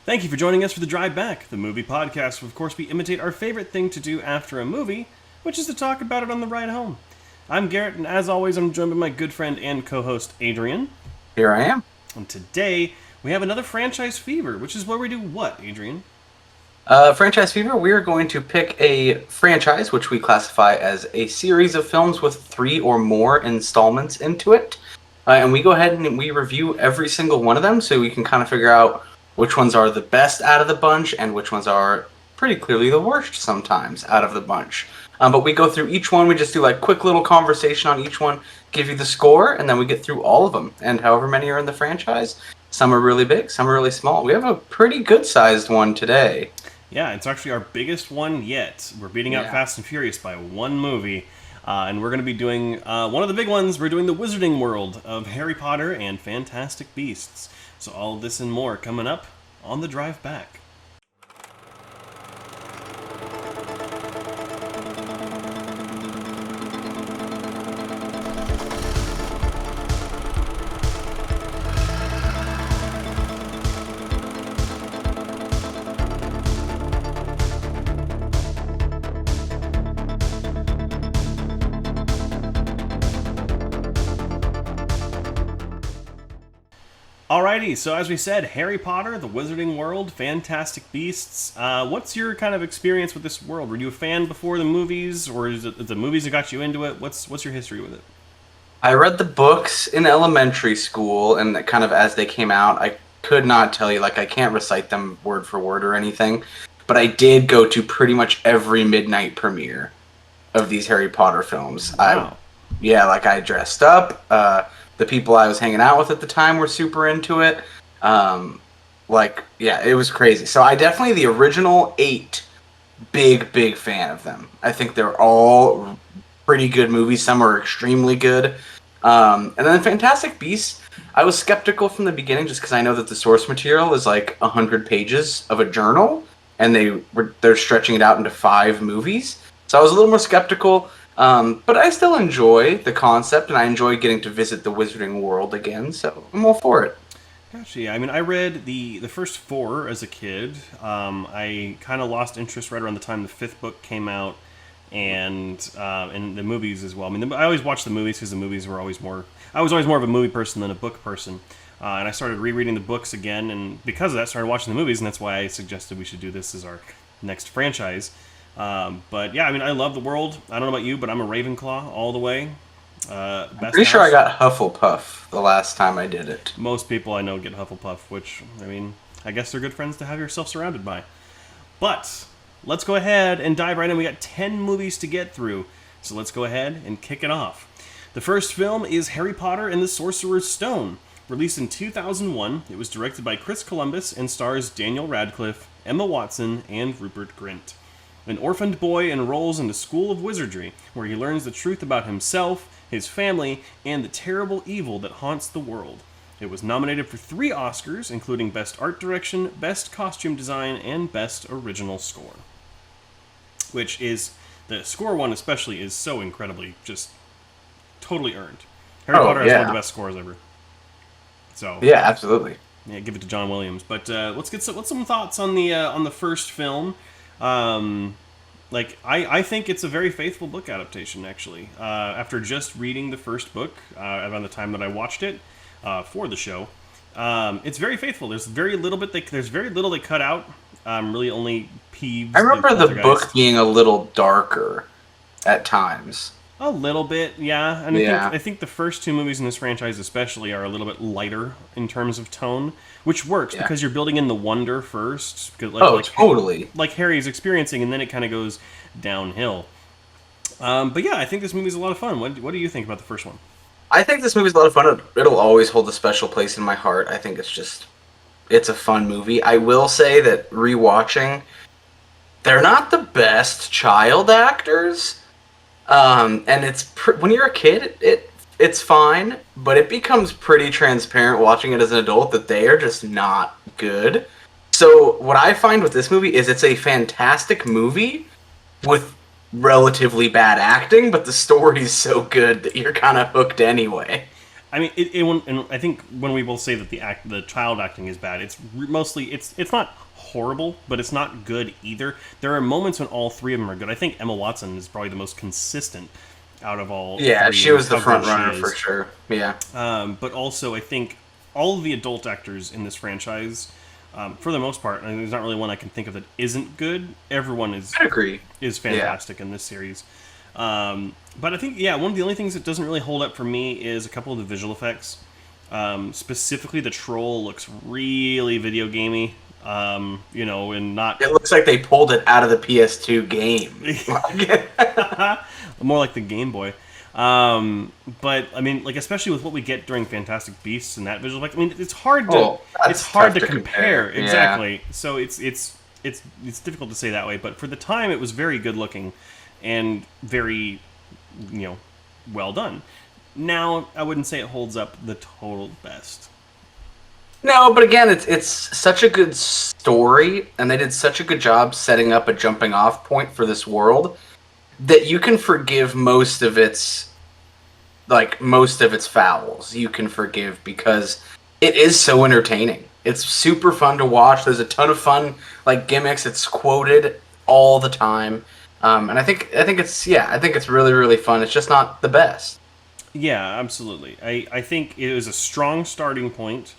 Thank you for joining us for The Drive Back, the movie podcast where, of course, we imitate our favorite thing to do after a movie, which is to talk about it on the ride home. I'm Garrett, and as always, I'm joined by my good friend and co-host, Adrian. Here I am. And today, we have another franchise fever, which is where we do what, Adrian? Franchise Fever, we are going to pick a franchise which we classify as a series of films with 3 or more installments into it. And we go ahead and we review every single one of them so we can kind of figure out which ones are the best out of the bunch and which ones are pretty clearly the worst sometimes out of the bunch. But we go through each one, we just do like quick little conversation on each one, give you the score, and then we get through all of them. And however many are in the franchise, some are really big, some are really small. We have a pretty good sized one today. Yeah, it's actually our biggest one yet. We're beating out Fast and Furious by one movie. And we're going to be doing one of the big ones. We're doing the Wizarding World of Harry Potter and Fantastic Beasts. So all of this and more coming up on the drive back. Alrighty, so as we said, Harry Potter, the Wizarding World, Fantastic Beasts. What's your kind of experience with this world? Were you a fan before the movies, or is it the movies that got you into it? What's your history with it? I read the books in elementary school, and kind of as they came out, I could not tell you, like, I can't recite them word for word or anything, but I did go to pretty much every midnight premiere of these Harry Potter films. Wow. I dressed up. The people I was hanging out with at the time were super into it. It was crazy. So I definitely, the original 8, big fan of them. I think they're all pretty good movies. Some are extremely good. And then Fantastic Beasts, I was skeptical from the beginning just because I know that the source material is like 100 pages of a journal, and they're stretching it out into 5 movies. So I was a little more skeptical. But I still enjoy the concept, and I enjoy getting to visit the Wizarding World again, so I'm all for it. Gotcha. Yeah, I mean, I read the first 4 as a kid. I kind of lost interest right around the time the 5th book came out, and the movies as well. I mean, I always watched the movies because the movies were always more. I was always more of a movie person than a book person, and I started rereading the books again, and because of that, started watching the movies, and that's why I suggested we should do this as our next franchise. But yeah, I mean, I love the world. I don't know about you, but I'm a Ravenclaw all the way. I'm pretty sure I got Hufflepuff the last time I did it. Most people I know get Hufflepuff, which, I mean, I guess they're good friends to have yourself surrounded by. But let's go ahead and dive right in. We got 10 movies to get through, so let's go ahead and kick it off. The first film is Harry Potter and the Sorcerer's Stone. Released in 2001, it was directed by Chris Columbus and stars Daniel Radcliffe, Emma Watson, and Rupert Grint. An orphaned boy enrolls in the School of Wizardry, where he learns the truth about himself, his family, and the terrible evil that haunts the world. It was nominated for 3 Oscars, including Best Art Direction, Best Costume Design, and Best Original Score. Which is, the score one especially, is so incredibly, just totally earned. Harry Potter has one of the best scores ever. So yeah, absolutely. Yeah, give it to John Williams. But let's get some thoughts on the first film. I think it's a very faithful book adaptation, actually. After just reading the first book, around the time that I watched it for the show, it's very faithful. There's very little they cut out. Really only Peeves. I remember the book being a little darker at times. A little bit, yeah. And I think the first 2 movies in this franchise especially are a little bit lighter in terms of tone, which works because you're building in the wonder first. Totally. Like Harry's experiencing, and then it kind of goes downhill. But yeah, I think this movie's a lot of fun. What do you think about the first one? I think this movie's a lot of fun. It'll always hold a special place in my heart. I think it's a fun movie. I will say that rewatching, they're not the best child actors. And when you're a kid, it's fine, but it becomes pretty transparent watching it as an adult that they are just not good. So what I find with this movie is it's a fantastic movie with relatively bad acting, but the story's so good that you're kind of hooked anyway. I mean, and I think when we both say that the child acting is bad, it's mostly it's not horrible, but it's not good either. There are moments when all three of them are good. I think Emma Watson is probably the most consistent out of all. Yeah, three she in was the how front good she runner is. for sure. Yeah. But also, I think all of the adult actors in this franchise, for the most part, and there's not really one I can think of that isn't good. Everyone I agree. is fantastic in this series. But I think, yeah, one of the only things that doesn't really hold up for me is a couple of the visual effects. Specifically, the troll looks really video gamey. And not It looks like they pulled it out of the PS2 game. more like the Game Boy. But I mean, like especially with what we get during Fantastic Beasts and that visual effect. I mean, it's hard to compare. Yeah. Exactly. So it's difficult to say that way. But for the time, it was very good looking and very well done. Now, I wouldn't say it holds up the total best. No, but again, it's such a good story, and they did such a good job setting up a jumping off point for this world that you can forgive most of its fouls. You can forgive because it is so entertaining. It's super fun to watch. There's a ton of fun gimmicks. It's quoted all the time, and I think it's really really fun. It's just not the best. Yeah, absolutely. I think it was a strong starting point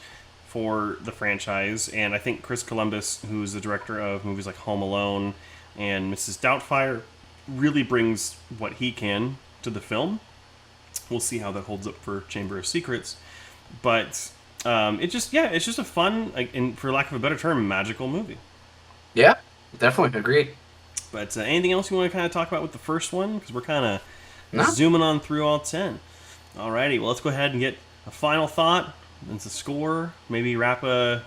for the franchise, and I think Chris Columbus, who's the director of movies like Home Alone and Mrs. Doubtfire, really brings what he can to the film. We'll see how that holds up for Chamber of Secrets, but it's just a fun, and for lack of a better term, magical movie. Yeah, definitely agree. But anything else you want to kind of talk about with the first one? Because we're kind of zooming on through all 10. Alrighty, well, let's go ahead and get a final thought. It's a score. Maybe wrap the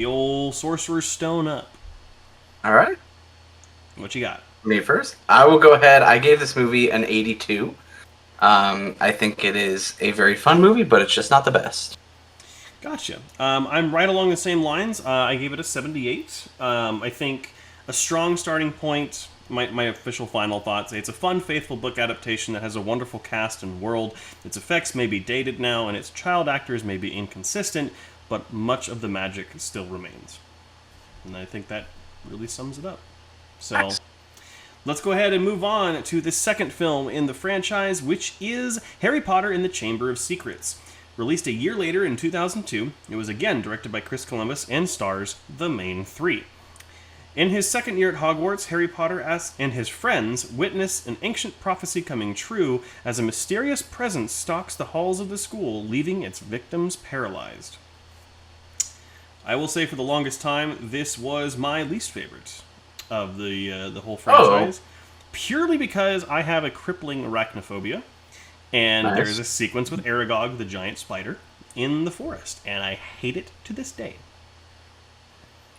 old Sorcerer's Stone up. All right. What you got? Me first. I will go ahead. I gave this movie an 82. I think it is a very fun movie, but it's just not the best. Gotcha. I'm right along the same lines. I gave it a 78. I think a strong starting point. My official final thoughts. It's a fun, faithful book adaptation that has a wonderful cast and world. Its effects may be dated now, and its child actors may be inconsistent, but much of the magic still remains. And I think that really sums it up. So, nice. Let's go ahead and move on to the second film in the franchise, which is Harry Potter and the Chamber of Secrets. Released a year later in 2002, it was again directed by Chris Columbus and stars the main three. In his second year at Hogwarts, Harry Potter and his friends witness an ancient prophecy coming true as a mysterious presence stalks the halls of the school, leaving its victims paralyzed. I will say for the longest time, this was my least favorite of the whole franchise. Purely because I have a crippling arachnophobia, and nice. There's a sequence with Aragog, the giant spider, in the forest, and I hate it to this day.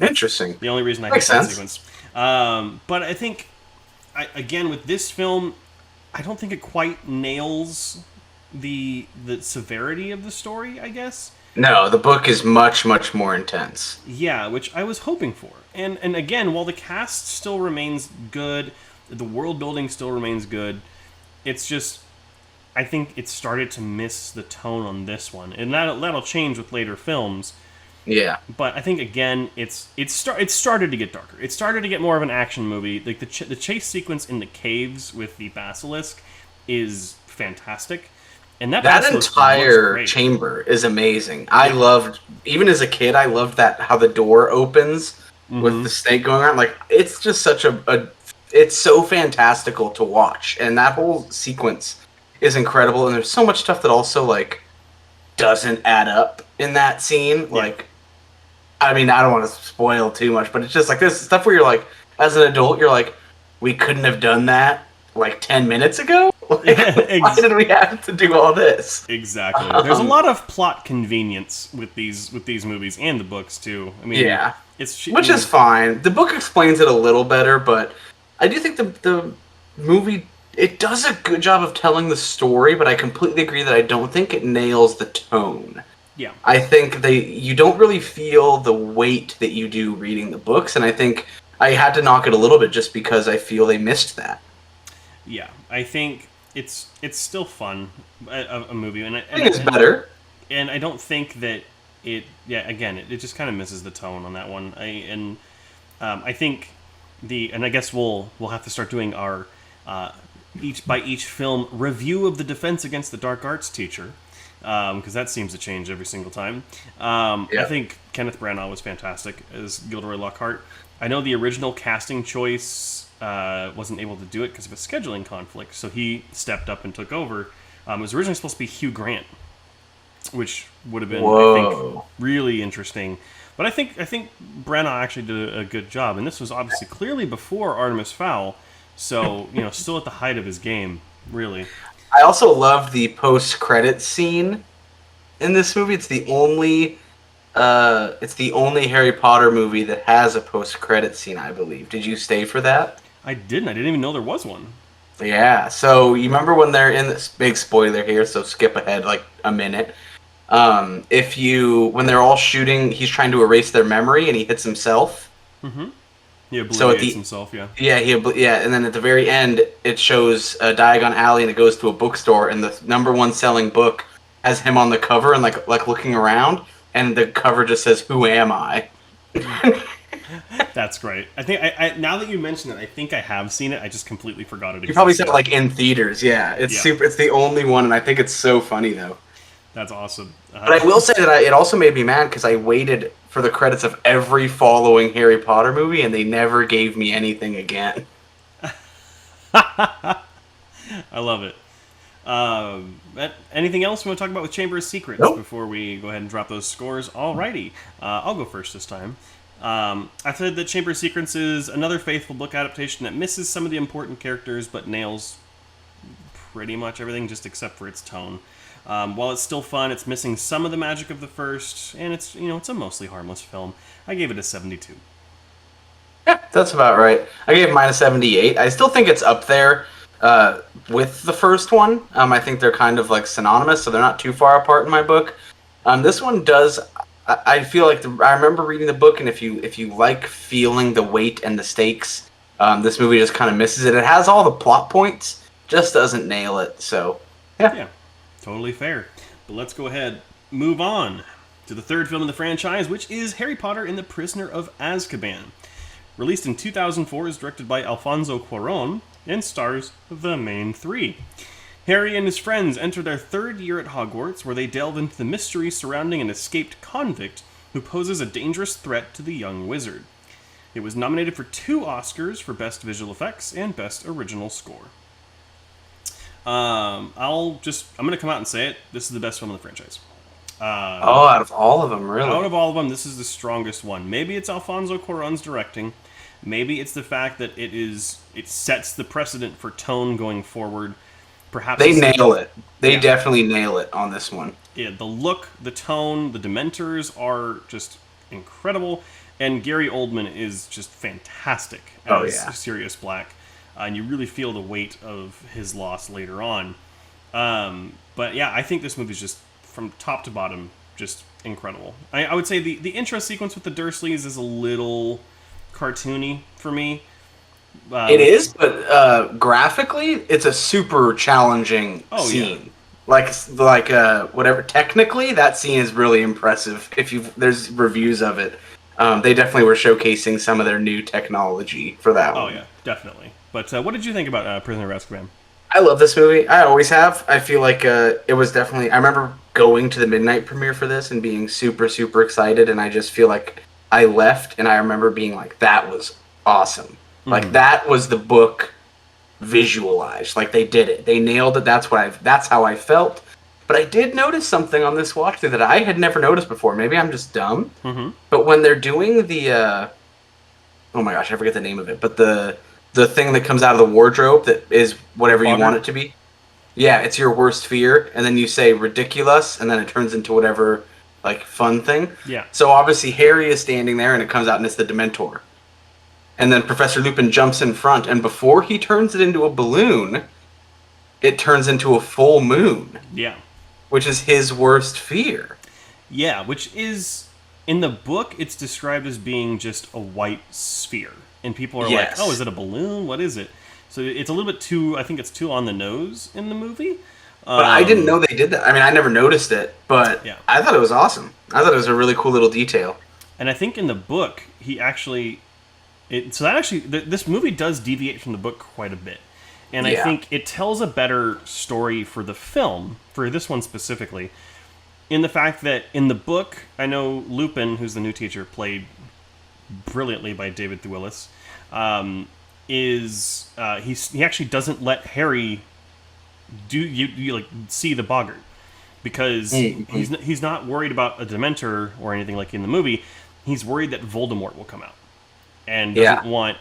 Interesting. The only reason I Makes hate that sense. sequence. But I think, again, with this film, I don't think it quite nails the severity of the story, I guess. No, the book is much, much more intense. Yeah, which I was hoping for. And again, while the cast still remains good, the world building still remains good, it's just, I think it started to miss the tone on this one. And that'll change with later films. Yeah. But I think, again, it started to get darker. It started to get more of an action movie. Like the chase sequence in the caves with the basilisk is fantastic. And that entire chamber is amazing. I loved, even as a kid, I loved how the door opens with the snake going around. Like, it's just such it's so fantastical to watch. And that whole sequence is incredible. And there's so much stuff that also, doesn't add up in that scene. Yeah. I mean, I don't want to spoil too much, but it's just this stuff where you're as an adult, you're we couldn't have done that 10 minutes ago? Why did we have to do all this? Exactly. There's a lot of plot convenience with these movies and the books too. I mean, yeah, which is fine. The book explains it a little better, but I do think the movie, it does a good job of telling the story, but I completely agree that I don't think it nails the tone. Yeah. I think you don't really feel the weight that you do reading the books, and I think I had to knock it a little bit just because I feel they missed that. Yeah, I think it's still fun, a movie, I think it's better. and I don't think that again, it just kind of misses the tone on that one. I think and I guess we'll have to start doing our each film review of the Defense Against the Dark Arts teacher, because that seems to change every single time. I think Kenneth Branagh was fantastic as Gilderoy Lockhart. I know the original casting choice wasn't able to do it because of a scheduling conflict, so he stepped up and took over. It was originally supposed to be Hugh Grant, which would have been, I think, really interesting. But I think Branagh actually did a good job, and this was obviously clearly before Artemis Fowl, so still at the height of his game, really. I also loved the post-credit scene in this movie. It's the only Harry Potter movie that has a post-credit scene, I believe. Did you stay for that? I didn't. I didn't even know there was one. Yeah. So you remember when they're in this big spoiler here? So skip ahead like a minute. When they're all shooting, he's trying to erase their memory, and he hits himself. Mm-hmm. He obliterates himself. Yeah. Yeah, and then at the very end, it shows a Diagon Alley, and it goes to a bookstore, and the number one selling book has him on the cover and like looking around, and the cover just says, "Who am I?" That's great. I think I now that you mention it, I think I have seen it. I just completely forgot it. You probably said it like in theaters. Yeah, it's super. It's the only one, and I think it's so funny though. That's awesome. But I will say that it also made me mad because I waited for the credits of every following Harry Potter movie, and they never gave me anything again. I love it. Anything else we want to talk about with Chamber of Secrets before we go ahead and drop those scores? Alrighty. I'll go first this time. I said that Chamber of Secrets is another faithful book adaptation that misses some of the important characters but nails pretty much everything just except for its tone. While it's still fun, it's missing some of the magic of the first, and it's a mostly harmless film. I gave it a 72. Yeah, that's about right. I gave mine a 78. I still think it's up there with the first one. I think they're kind of like synonymous, so they're not too far apart in my book. This one does. I feel like I remember reading the book, and if you like feeling the weight and the stakes, this movie just kind of misses it. It has all the plot points, just doesn't nail it. So yeah. Totally fair. But let's go ahead, move on to the third film in the franchise, which is Harry Potter and the Prisoner of Azkaban. Released in 2004, is directed by Alfonso Cuarón and stars the main three. Harry and his friends enter their third year at Hogwarts, where they delve into the mystery surrounding an escaped convict who poses a dangerous threat to the young wizard. It was nominated for 2 Oscars for Best Visual Effects and Best Original Score. I'm going to come out and say it. This is the best film in the franchise. Out of all of them, really? Out of all of them, this is the strongest one. Maybe it's Alfonso Cuarón's directing. Maybe it's the fact that it sets the precedent for tone going forward. Perhaps they nail it. They definitely nail it on this one. Yeah, the look, the tone, the Dementors are just incredible, and Gary Oldman is just fantastic as Sirius Black. And you really feel the weight of his loss later on. But yeah, I think this movie is just, from top to bottom, just incredible. I would say the intro sequence with the Dursleys is a little cartoony for me. It is, but graphically, it's a super challenging scene. Yeah. Whatever. Technically, that scene is really impressive. There's reviews of it. They definitely were showcasing some of their new technology for that one. Oh yeah, definitely. But what did you think about Prisoner of Azkaban? I love this movie. I always have. I feel like it was definitely... I remember going to the midnight premiere for this and being super, super excited, and I just feel like I left, and I remember being like, that was awesome. Mm-hmm. Like, that was the book visualized. Like, they did it. They nailed it. That's how I felt. But I did notice something on this watch through that I had never noticed before. Maybe I'm just dumb. Mm-hmm. But when they're doing the... oh my gosh, I forget the name of it. But the thing that comes out of the wardrobe that is whatever you want it to be. Yeah, it's your worst fear. And then you say ridiculous, and then it turns into whatever, like, fun thing. Yeah. So obviously Harry is standing there, and it comes out, and it's the Dementor. And then Professor Lupin jumps in front, and before he turns it into a balloon, it turns into a full moon. Yeah. Which is his worst fear. Yeah, which is... in the book, it's described as being just a white sphere. And people are like, oh, is it a balloon? What is it? So it's a little bit too. I think it's too on the nose in the movie. But I didn't know they did that. I mean, I never noticed it, but Yeah. I thought it was awesome. I thought it was a really cool little detail. And I think in the book he actually. This movie does deviate from the book quite a bit, and I Yeah. think it tells a better story for the film, for this one specifically, in the fact that in the book, I know Lupin, who's the new teacher, played brilliantly by David Thewlis, he actually doesn't let Harry you like see the boggart because he's not worried about a Dementor or anything like in the movie. He's worried that Voldemort will come out and doesn't want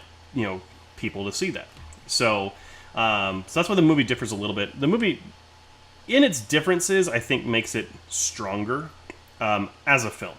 people to see that. So that's why the movie differs a little bit. The movie, in its differences, I think makes it stronger as a film.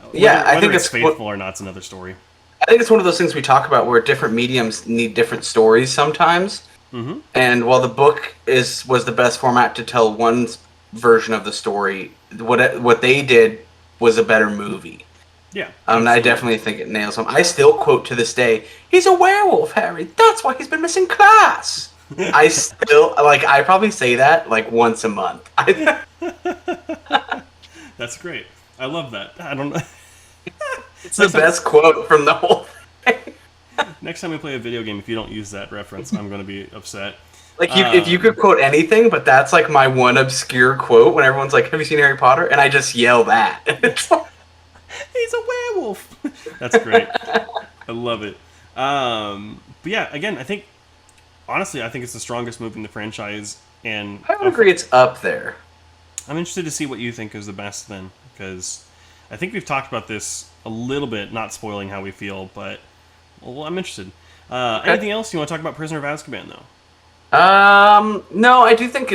I think it's faithful or not is another story. I think it's one of those things we talk about where different mediums need different stories sometimes. Mm-hmm. And while the book was the best format to tell one version of the story, what they did was a better movie. Yeah. And I definitely think it nails him. I still quote to this day, "He's a werewolf, Harry. That's why he's been missing class." I probably say that like once a month. That's great. I love that. I don't know. It's the best quote from the whole thing. Next time we play a video game, if you don't use that reference, I'm going to be upset. Like, if you could quote anything, but that's like my one obscure quote when everyone's like, "Have you seen Harry Potter?" And I just yell that. He's a werewolf. That's great. I love it. But yeah, again, honestly, I think it's the strongest movie in the franchise. And I would agree it's up there. I'm interested to see what you think is the best then, because I think we've talked about this a little bit, not spoiling how we feel, but well, I'm interested. Okay. Anything else you want to talk about Prisoner of Azkaban, though? No, I do think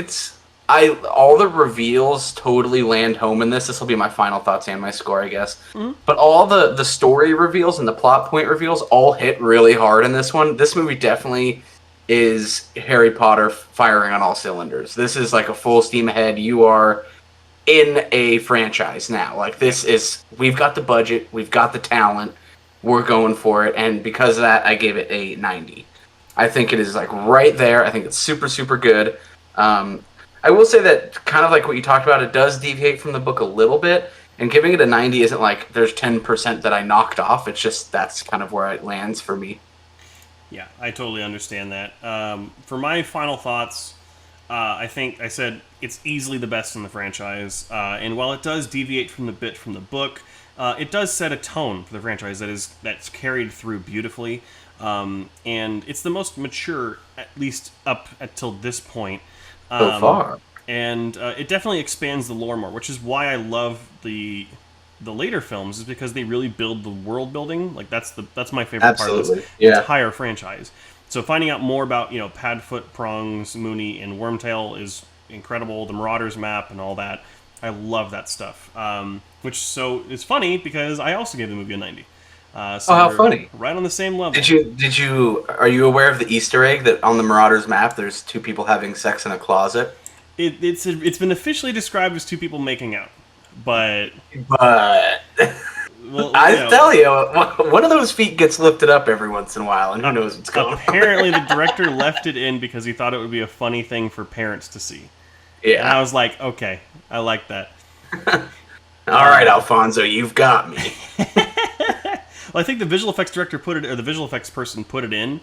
all the reveals totally land home in this. This will be my final thoughts and my score, I guess. Mm-hmm. But all the story reveals and the plot point reveals all hit really hard in this one. This movie definitely is Harry Potter firing on all cylinders. This is like a full steam ahead. You are in a franchise now. Like, we've got the budget, we've got the talent, we're going for it, and because of that, I gave it a 90. I think it is like right there. I think it's super, super good. I will say that kind of like what you talked about, it does deviate from the book a little bit, and giving it a 90 isn't like there's 10% that I knocked off. It's just that's kind of where it lands for me. Yeah, I totally understand that. For my final thoughts, I think I said it's easily the best in the franchise, and while it does deviate from the book, it does set a tone for the franchise that's carried through beautifully, and it's the most mature, at least up until this point. So far. And it definitely expands the lore more, which is why I love the later films, is because they really build the world building. Like that's my favorite part of this entire franchise. So finding out more about Padfoot, Prongs, Mooney, and Wormtail is incredible. The Marauders map and all that, I love that stuff. It's funny because I also gave the movie a 90. So how funny! Right on the same level. Are you aware of the Easter egg that on the Marauders map there's two people having sex in a closet? It's been officially described as two people making out, but well, tell you, one of those feet gets lifted up every once in a while, and who knows what's going on. Apparently, the director left it in because he thought it would be a funny thing for parents to see. Yeah, and I was like, okay, I like that. All right, Alfonso, you've got me. Well, I think the visual effects director the visual effects person put it in,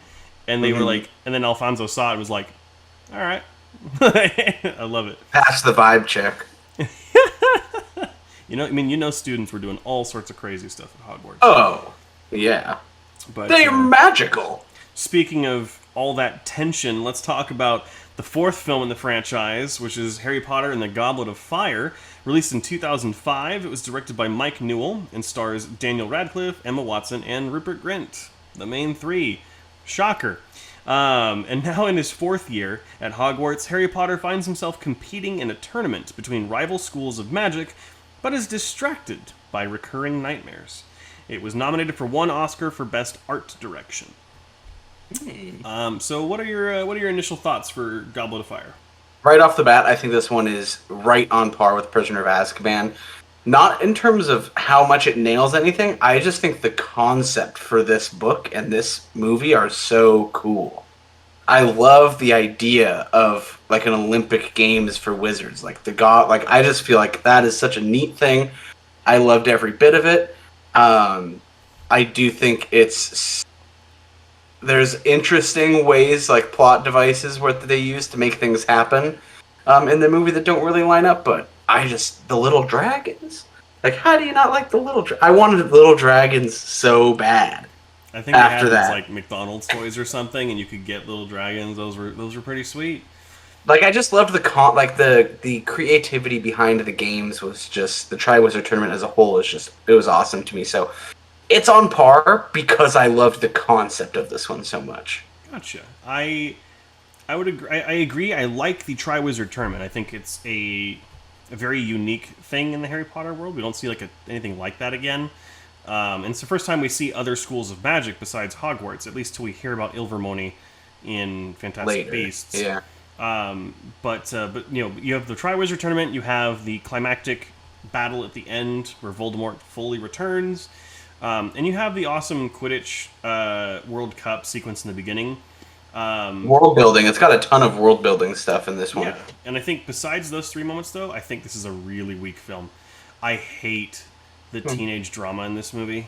and they were like, and then Alfonso saw it and was like, all right. I love it. Pass the vibe check. Students were doing all sorts of crazy stuff at Hogwarts. Oh, yeah. But they're magical. Speaking of all that tension, let's talk about the fourth film in the franchise, which is Harry Potter and the Goblet of Fire. Released in 2005, it was directed by Mike Newell and stars Daniel Radcliffe, Emma Watson, and Rupert Grint, the main three. Shocker. And now in his fourth year at Hogwarts, Harry Potter finds himself competing in a tournament between rival schools of magic, but is distracted by recurring nightmares. It was nominated for one Oscar for Best Art Direction. So what are your initial thoughts for Goblet of Fire? Right off the bat, I think this one is right on par with Prisoner of Azkaban. Not in terms of how much it nails anything, I just think the concept for this book and this movie are so cool. I love the idea of like an Olympic Games for wizards. Like I just feel like that is such a neat thing. I loved every bit of it. I do think there's interesting ways, like plot devices, what they use to make things happen in the movie that don't really line up. But the little dragons. Like, how do you not like the little? I wanted little dragons so bad. I think they had those like McDonald's toys or something, and you could get little dragons. Those were pretty sweet. Like, I just loved the creativity behind the games was just the Triwizard Tournament as a whole it was awesome to me. So it's on par because I loved the concept of this one so much. Gotcha. I would agree. I agree. I like the Triwizard Tournament. I think it's a very unique thing in the Harry Potter world. We don't see anything like that again. And it's the first time we see other schools of magic besides Hogwarts, at least till we hear about Ilvermorny in Fantastic Beasts. Yeah. But you have the Triwizard Tournament. You have the climactic battle at the end where Voldemort fully returns, and you have the awesome Quidditch World Cup sequence in the beginning. World building. It's got a ton of world building stuff in this one. Yeah, and I think besides those 3 moments, though, I think this is a really weak film. I hate the teenage drama in this movie,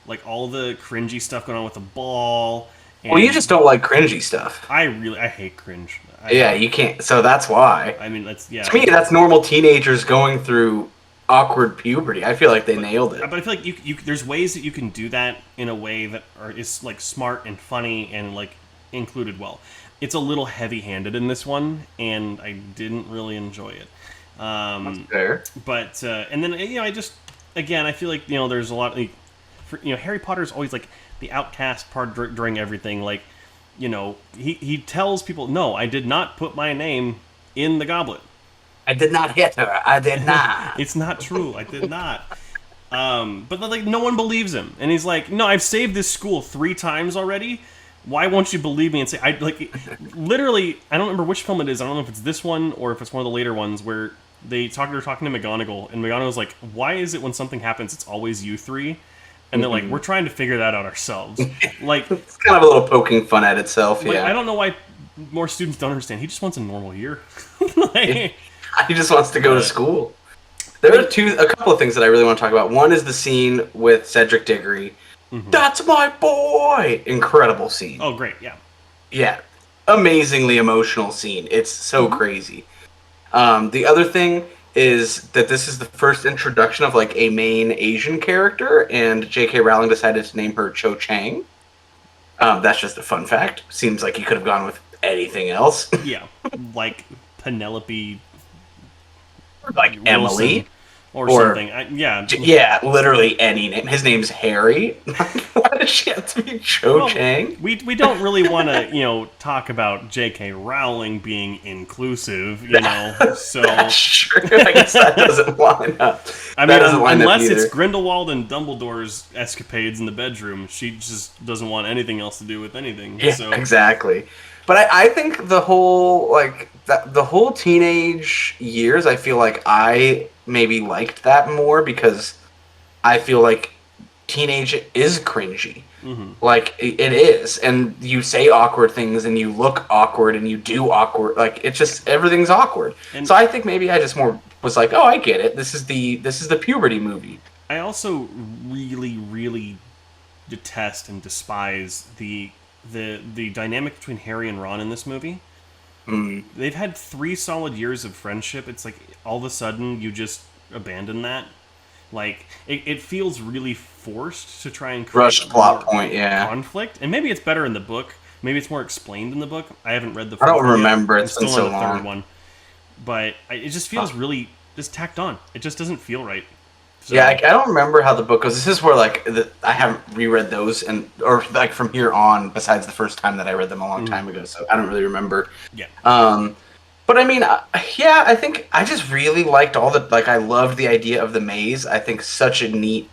like all the cringy stuff going on with the ball. Well, you just don't like cringy stuff. I hate cringe. You can't. So that's why. I mean, to me, that's normal teenagers going through awkward puberty. I feel like they nailed it. But I feel like there's ways that you can do that in a way that is like smart and funny and like included well. It's a little heavy-handed in this one, and I didn't really enjoy it. That's fair. But and then I feel like there's a lot of, Harry Potter's always like the outcast part during everything. Like, he tells people, no, I did not put my name in the goblet. I did not hit her. I did not. It's not true. I did not. But like no one believes him, and he's like, no, I've saved this school 3 times already. Why won't you believe me and say literally? I don't remember which film it is. I don't know if it's this one or if it's one of the later ones where they're talking to McGonagall, and McGonagall's like, why is it when something happens it's always you 3? And they're like, we're trying to figure that out ourselves. Like, it's kind of a little poking fun at itself. Like, yeah. I don't know why more students don't understand. He just wants a normal year. He just wants to go to school. There are a couple of things that I really want to talk about. One is the scene with Cedric Diggory. Mm-hmm. That's my boy! Incredible scene. Oh, great, yeah. Yeah. Amazingly emotional scene. It's so crazy. The other thing is that this is the first introduction of like a main Asian character, and J.K. Rowling decided to name her Cho Chang. That's just a fun fact. Seems like you could have gone with anything else. Yeah, like Penelope, like Wilson, Emily, or something. Yeah, literally any name. His name's Harry. Why does she have to be Cho Chang? We don't really want to talk about J.K. Rowling being inclusive, So that's true. I guess that doesn't line up. I mean, unless it's Grindelwald and Dumbledore's escapades in the bedroom, she just doesn't want anything else to do with anything. Yeah, so. Exactly. But I think the whole the whole teenage years, I feel like I maybe liked that more because I feel like teenage is cringy. Mm-hmm. Like it is, and you say awkward things, and you look awkward, and you do awkward. Like it's just everything's awkward. And so I think maybe I just more was like, oh, I get it. This is the puberty movie. I also really, really detest and despise the dynamic between Harry and Ron in this movie. They've had 3 solid years of friendship. It's like all of a sudden you just abandon that. Like it feels really forced to try and create rushed plot point, conflict. And maybe it's better in the book. Maybe it's more explained in the book. I haven't read the. I don't remember. It's been so long. on the 3rd one, but it just feels really just tacked on. It just doesn't feel right. So, yeah, I don't remember how the book goes. This is where I haven't reread those or from here on. Besides the first time that I read them a long time ago, so I don't really remember. Yeah. But I mean, I think I just really liked all the I loved the idea of the maze. I think such a neat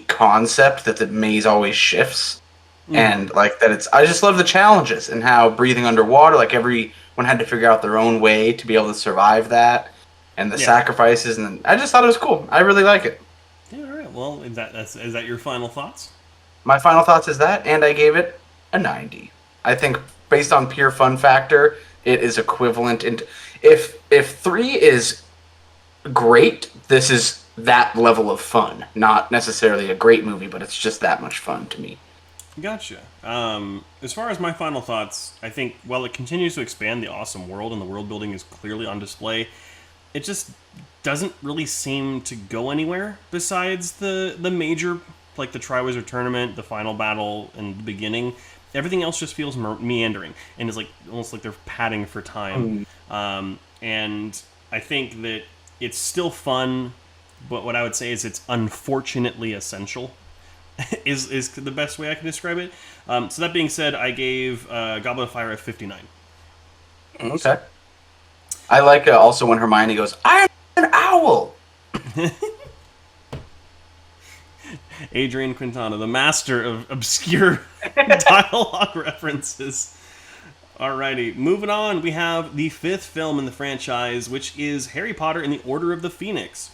concept that the maze always shifts, and that I just love the challenges and how breathing underwater, everyone had to figure out their own way to be able to survive that. And the sacrifices, and I just thought it was cool. I really like it. Yeah, all right. Well, is that your final thoughts? My final thoughts is that, and I gave it a 90. I think based on pure fun factor, it is equivalent. And if 3 is great, this is that level of fun. Not necessarily a great movie, but it's just that much fun to me. Gotcha. As far as my final thoughts, I think while it continues to expand the awesome world and the world building is clearly on display, it just doesn't really seem to go anywhere besides the major, like the Triwizard Tournament, the final battle, and the beginning. Everything else just feels meandering and is like almost like they're padding for time. And I think that it's still fun, but what I would say is it's unfortunately essential. is the best way I can describe it. So that being said, I gave Goblet of Fire a 59. Okay. I like also when Hermione goes, "I'm an owl." Adrian Quintana, the master of obscure dialogue references. Alrighty, moving on, we have the 5th film in the franchise, which is Harry Potter and the Order of the Phoenix.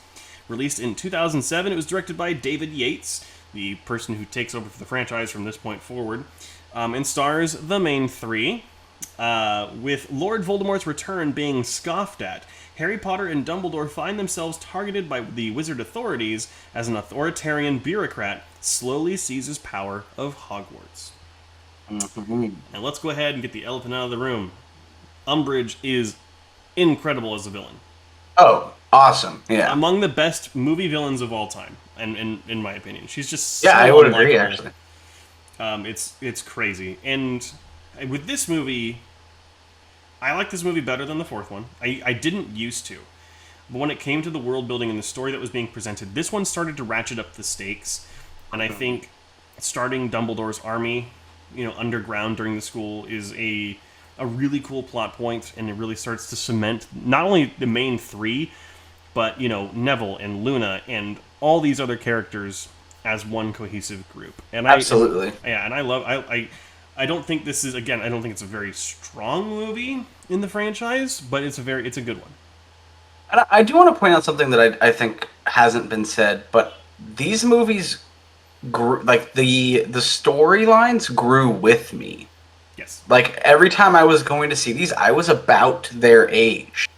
Released in 2007, it was directed by David Yates, the person who takes over the franchise from this point forward, and stars the main 3. With Lord Voldemort's return being scoffed at, Harry Potter and Dumbledore find themselves targeted by the wizard authorities as an authoritarian bureaucrat slowly seizes power of Hogwarts. And let's go ahead and get the elephant out of the room. Umbridge is incredible as a villain. Oh, awesome. Yeah. Among the best movie villains of all time, and in my opinion. She's just yeah, so I would agree, actually. It's crazy. And with this movie, I like this movie better than the 4th one. I didn't used to. But when it came to the world building and the story that was being presented, this one started to ratchet up the stakes. And I think starting Dumbledore's army, underground during the school is a really cool plot point, and it really starts to cement not only the main 3, but, Neville and Luna and all these other characters as one cohesive group. And Absolutely. I don't think this is, again, I don't think it's a very strong movie in the franchise, but it's a good one. And I do want to point out something that I think hasn't been said, but these movies grew, like the storylines grew with me. Yes. Like every time I was going to see these, I was about their age.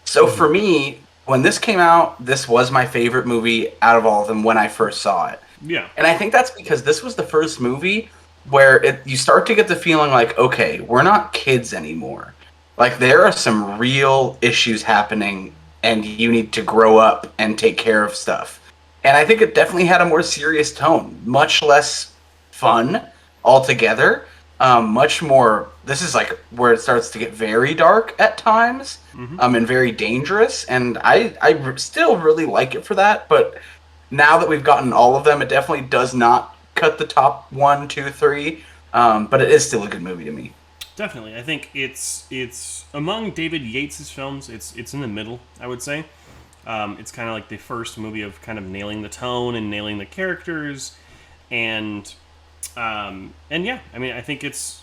So for me, when this came out, this was my favorite movie out of all of them when I first saw it. Yeah. And I think that's because this was the first movie where you start to get the feeling like, okay, we're not kids anymore. Like there are some real issues happening and you need to grow up and take care of stuff. And I think it definitely had a more serious tone, much less fun altogether. Much more, this is like where it starts to get very dark at times, and very dangerous. And I still really like it for that. But now that we've gotten all of them, it definitely does not cut the top 1, 2, 3. But it is still a good movie to me. Definitely, I think it's among David Yates' films. It's in the middle, I would say. It's kind of like the first movie of kind of nailing the tone and nailing the characters, and yeah, I mean, I think it's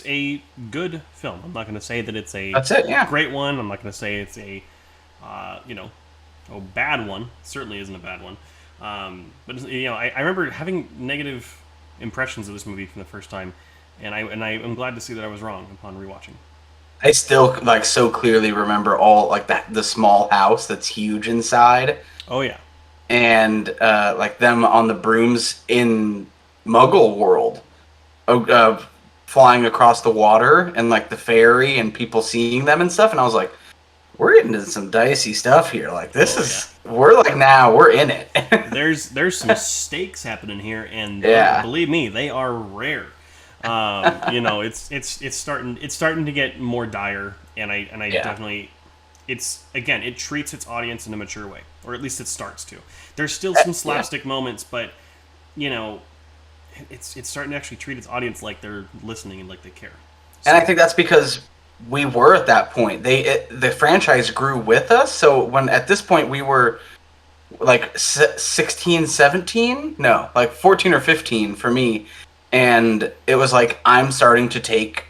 a good film. I'm not going to say that it's a great one. I'm not going to say it's a bad one. It certainly isn't a bad one. But I remember having negative impressions of this movie from the first time, and I'm glad to see that I was wrong upon rewatching. I still so clearly remember all the small house that's huge inside. Oh yeah, and them on the brooms in Muggle world, flying across the water, and the ferry and people seeing them and stuff. And I was like, we're getting into some dicey stuff here. Like this we're in it. there's some stakes happening here, and believe me, they are rare. It's starting to get more dire, and I definitely, it treats its audience in a mature way, or at least it starts to. There's still some slapstick moments, but it's starting to actually treat its audience like they're listening and like they care. So, and I think that's because we were at that point. The franchise grew with us. So when at this point we were 16, 17, no, 14 or 15 for me. And it was I'm starting to take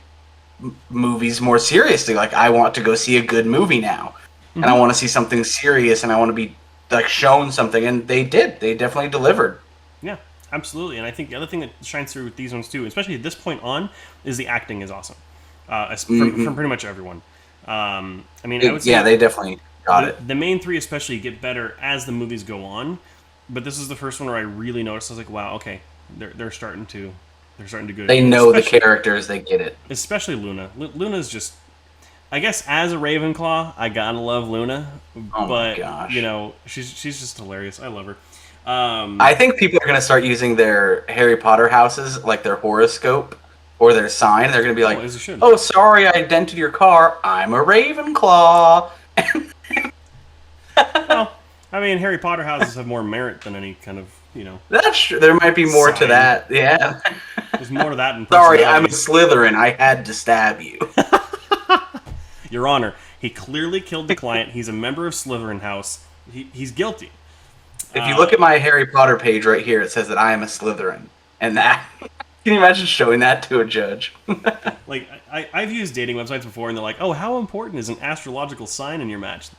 movies more seriously. I want to go see a good movie now. And I want to see something serious, and I want to be shown something. And they did. They definitely delivered. Yeah. Absolutely, and I think the other thing that shines through with these ones too, especially at this point on, is the acting is awesome from pretty much everyone. I mean, I would Yeah, say they definitely got it. the main three especially get better as the movies go on, but this is the first one where I really noticed. I was like, wow, okay, they're starting to go. They know the characters, they get it. Especially Luna. Luna's just, I guess, as a Ravenclaw, I gotta love Luna, Oh my but gosh. you know, she's just hilarious. I love her. I think people are going to start using their Harry Potter houses, like their horoscope or their sign. They're going to be like, as you should. "Oh, sorry, I dented your car. I'm a Ravenclaw." Well, I mean, Harry Potter houses have more merit than any kind of, you know. That's true. There might be more Sign. to that. Yeah. There's more to that than Sorry, I'm a personality. Slytherin. I had to stab you. Your Honor, he clearly killed the client. He's a member of Slytherin House. He's guilty. If you look at my Harry Potter page right here, it says that I am a Slytherin. And that... Can you imagine showing that to a judge? Like, I've used dating websites before, and they're like, oh, how important is an astrological sign in your match?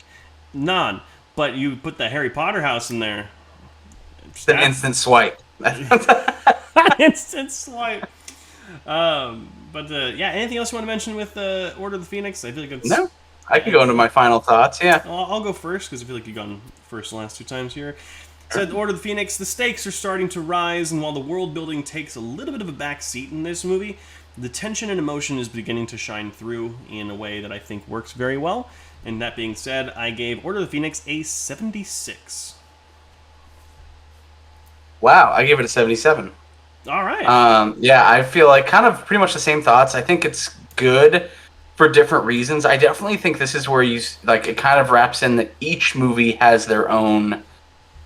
None. But you put the Harry Potter house in there. It's an instant swipe. Instant swipe. Yeah, anything else you want to mention with Order of the Phoenix? I feel like it's... No. I can go into my final thoughts, yeah. I'll go first, because I feel like you've gone first the last two times here. Said Order of the Phoenix, the stakes are starting to rise, and while the world building takes a little bit of a back seat in this movie, the tension and emotion is beginning to shine through in a way that I think works very well. And that being said, I gave Order of the Phoenix a 76. Wow, I gave it a 77. All right. Yeah, I feel like kind of pretty much the same thoughts. I think it's good for different reasons. I definitely think this is where you, like, it kind of wraps in that each movie has their own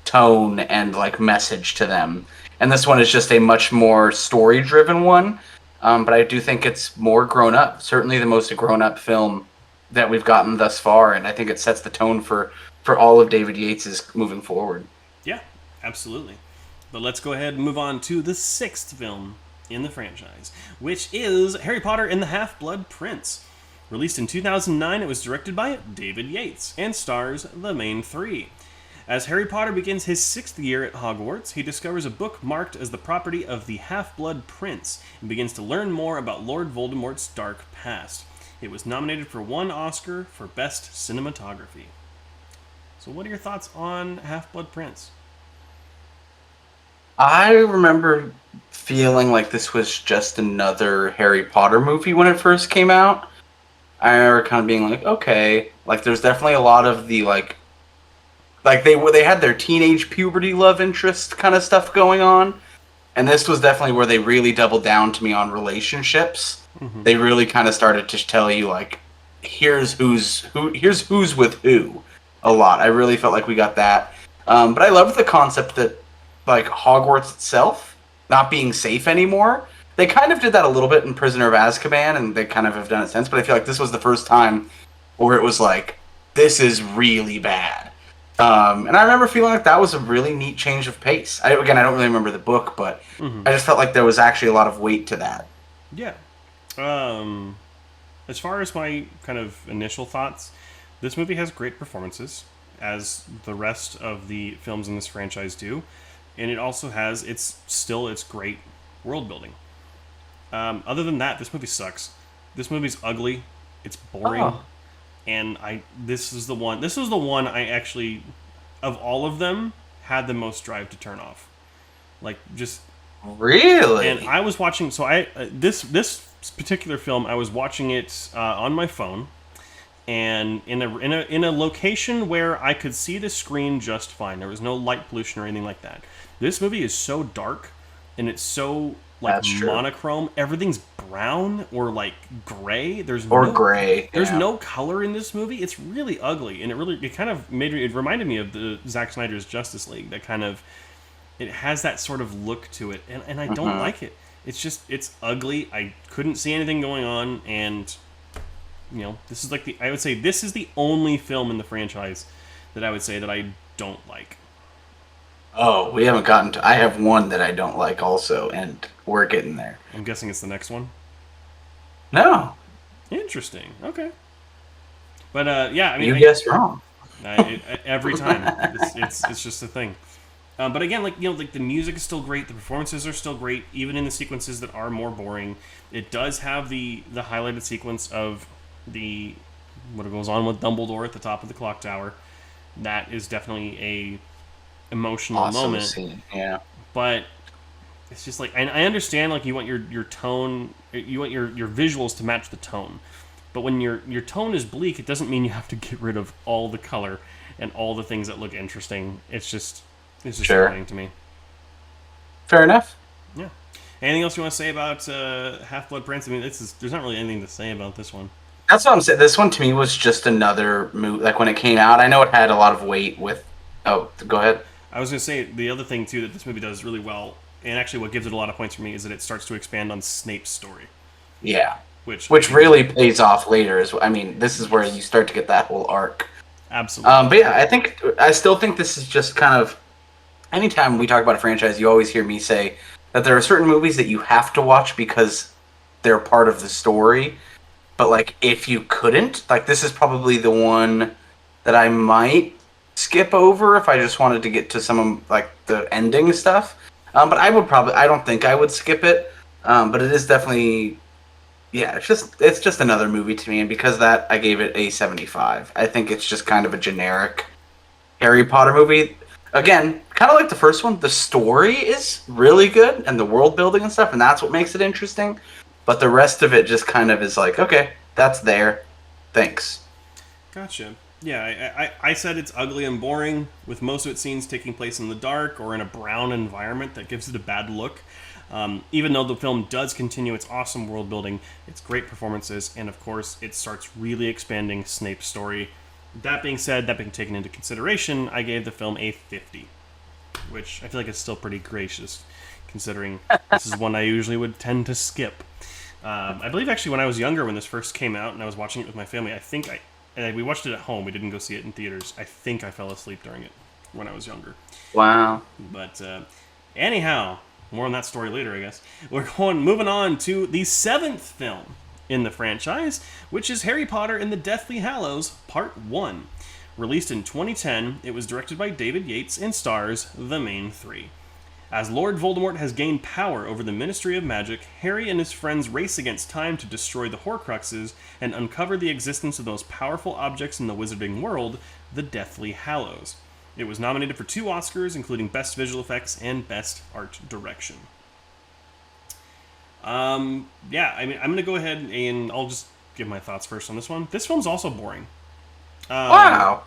tone and, like, message to them. And this one is just a much more story-driven one. But I do think it's more grown-up. Certainly the most grown-up film that we've gotten thus far. And I think it sets the tone for all of David Yates's moving forward. Yeah, absolutely. But let's go ahead and move on to the sixth film in the franchise, which is Harry Potter and the Half-Blood Prince. Released in 2009, it was directed by David Yates and stars the main three. As Harry Potter begins his 6th year at Hogwarts, he discovers a book marked as the property of the Half-Blood Prince and begins to learn more about Lord Voldemort's dark past. It was nominated for 1 Oscar for Best Cinematography. So what are your thoughts on Half-Blood Prince? I remember feeling like this was just another Harry Potter movie when it first came out. I remember kind of being like, okay, like there's definitely a lot of the like they had their teenage puberty love interest kind of stuff going on, and this was definitely where they really doubled down to me on relationships. Mm-hmm. They really kind of started to tell you like, here's who's with who a lot. I really felt like we got that, but I loved the concept that like Hogwarts itself not being safe anymore. They kind of did that a little bit in Prisoner of Azkaban, and they kind of have done it since, but I feel like this was the first time where it was like, this is really bad. And I remember feeling like that was a really neat change of pace. I don't really remember the book, but I just felt like there was actually a lot of weight to that. Yeah. As far as my kind of initial thoughts, this movie has great performances, as the rest of the films in this franchise do. And it also has it's great world building. Other than that, this movie sucks. This movie's ugly. It's boring. And this was the one I actually, of all of them, had the most drive to turn off. Like, just really. And I was watching. So this particular film, I was watching it on my phone, and in a location where I could see the screen just fine. There was no light pollution or anything like that. This movie is so dark, and it's so like monochrome. Everything's brown or like gray. There's no color in this movie. It's really ugly, and it reminded me of the Zack Snyder's Justice League. That kind of, it has that sort of look to it, and I don't like it. It's ugly. I couldn't see anything going on, and this is like I would say this is the only film in the franchise that I would say that I don't like. Oh, we haven't gotten to... I have one that I don't like also, and we're getting there. I'm guessing it's the next one? No. Interesting. Okay. But, yeah, I mean... You guessed wrong. Every time. It's just a thing. But again, like the music is still great, the performances are still great, even in the sequences that are more boring. It does have the highlighted sequence of the what goes on with Dumbledore at the top of the clock tower. That is definitely a emotional Awesome moment. scene. Yeah. But it's just like I understand like you want your tone, you want your visuals to match the tone. But when your tone is bleak, it doesn't mean you have to get rid of all the color and all the things that look interesting. It's just Sure. annoying to me. Fair enough. Yeah. Anything else you want to say about Half Blood Prince? I mean, there's not really anything to say about this one. That's what I'm saying. This one to me was just another movie. Like when it came out, I know it had a lot of weight with. Oh, go ahead. I was going to say the other thing too that this movie does really well, and actually what gives it a lot of points for me is that it starts to expand on Snape's story, Yeah. which Which really pays off later. I mean, this is where you start to get that whole arc. absolutely. But yeah, I still think this is just kind of. Anytime we talk about a franchise, you always hear me say that there are certain movies that you have to watch because they're part of the story. But like, if you couldn't, like, this is probably the one that I might skip over if I just wanted to get to some of like the ending stuff. But I don't think I would skip it. But it is definitely, yeah, it's just another movie to me, and because of that, I gave it a 75. I think it's just kind of a generic Harry Potter movie. Again, kind of like the first one, the story is really good and the world building and stuff, and that's what makes it interesting. But the rest of it just kind of is like, okay, that's there. Thanks. Gotcha. Yeah, I said it's ugly and boring, with most of its scenes taking place in the dark or in a brown environment that gives it a bad look. Even though the film does continue its awesome world building, its great performances, and of course, it starts really expanding Snape's story. That being said, that being taken into consideration, I gave the film a 50, which I feel like is still pretty gracious, considering this is one I usually would tend to skip. I believe actually when I was younger, when this first came out, and I was watching it with my family, we watched it at home. We didn't go see it in theaters. I think I fell asleep during it when I was younger. Wow. But anyhow, more on that story later, I guess. Moving on to the 7th film in the franchise, which is Harry Potter and the Deathly Hallows Part 1. Released in 2010, it was directed by David Yates and stars the main three. As Lord Voldemort has gained power over the Ministry of Magic, Harry and his friends race against time to destroy the Horcruxes and uncover the existence of the most powerful objects in the wizarding world, the Deathly Hallows. It was nominated for 2 Oscars, including Best Visual Effects and Best Art Direction. Yeah, I mean, I'm going to go ahead and I'll just give my thoughts first on this one. This film's also boring. Wow.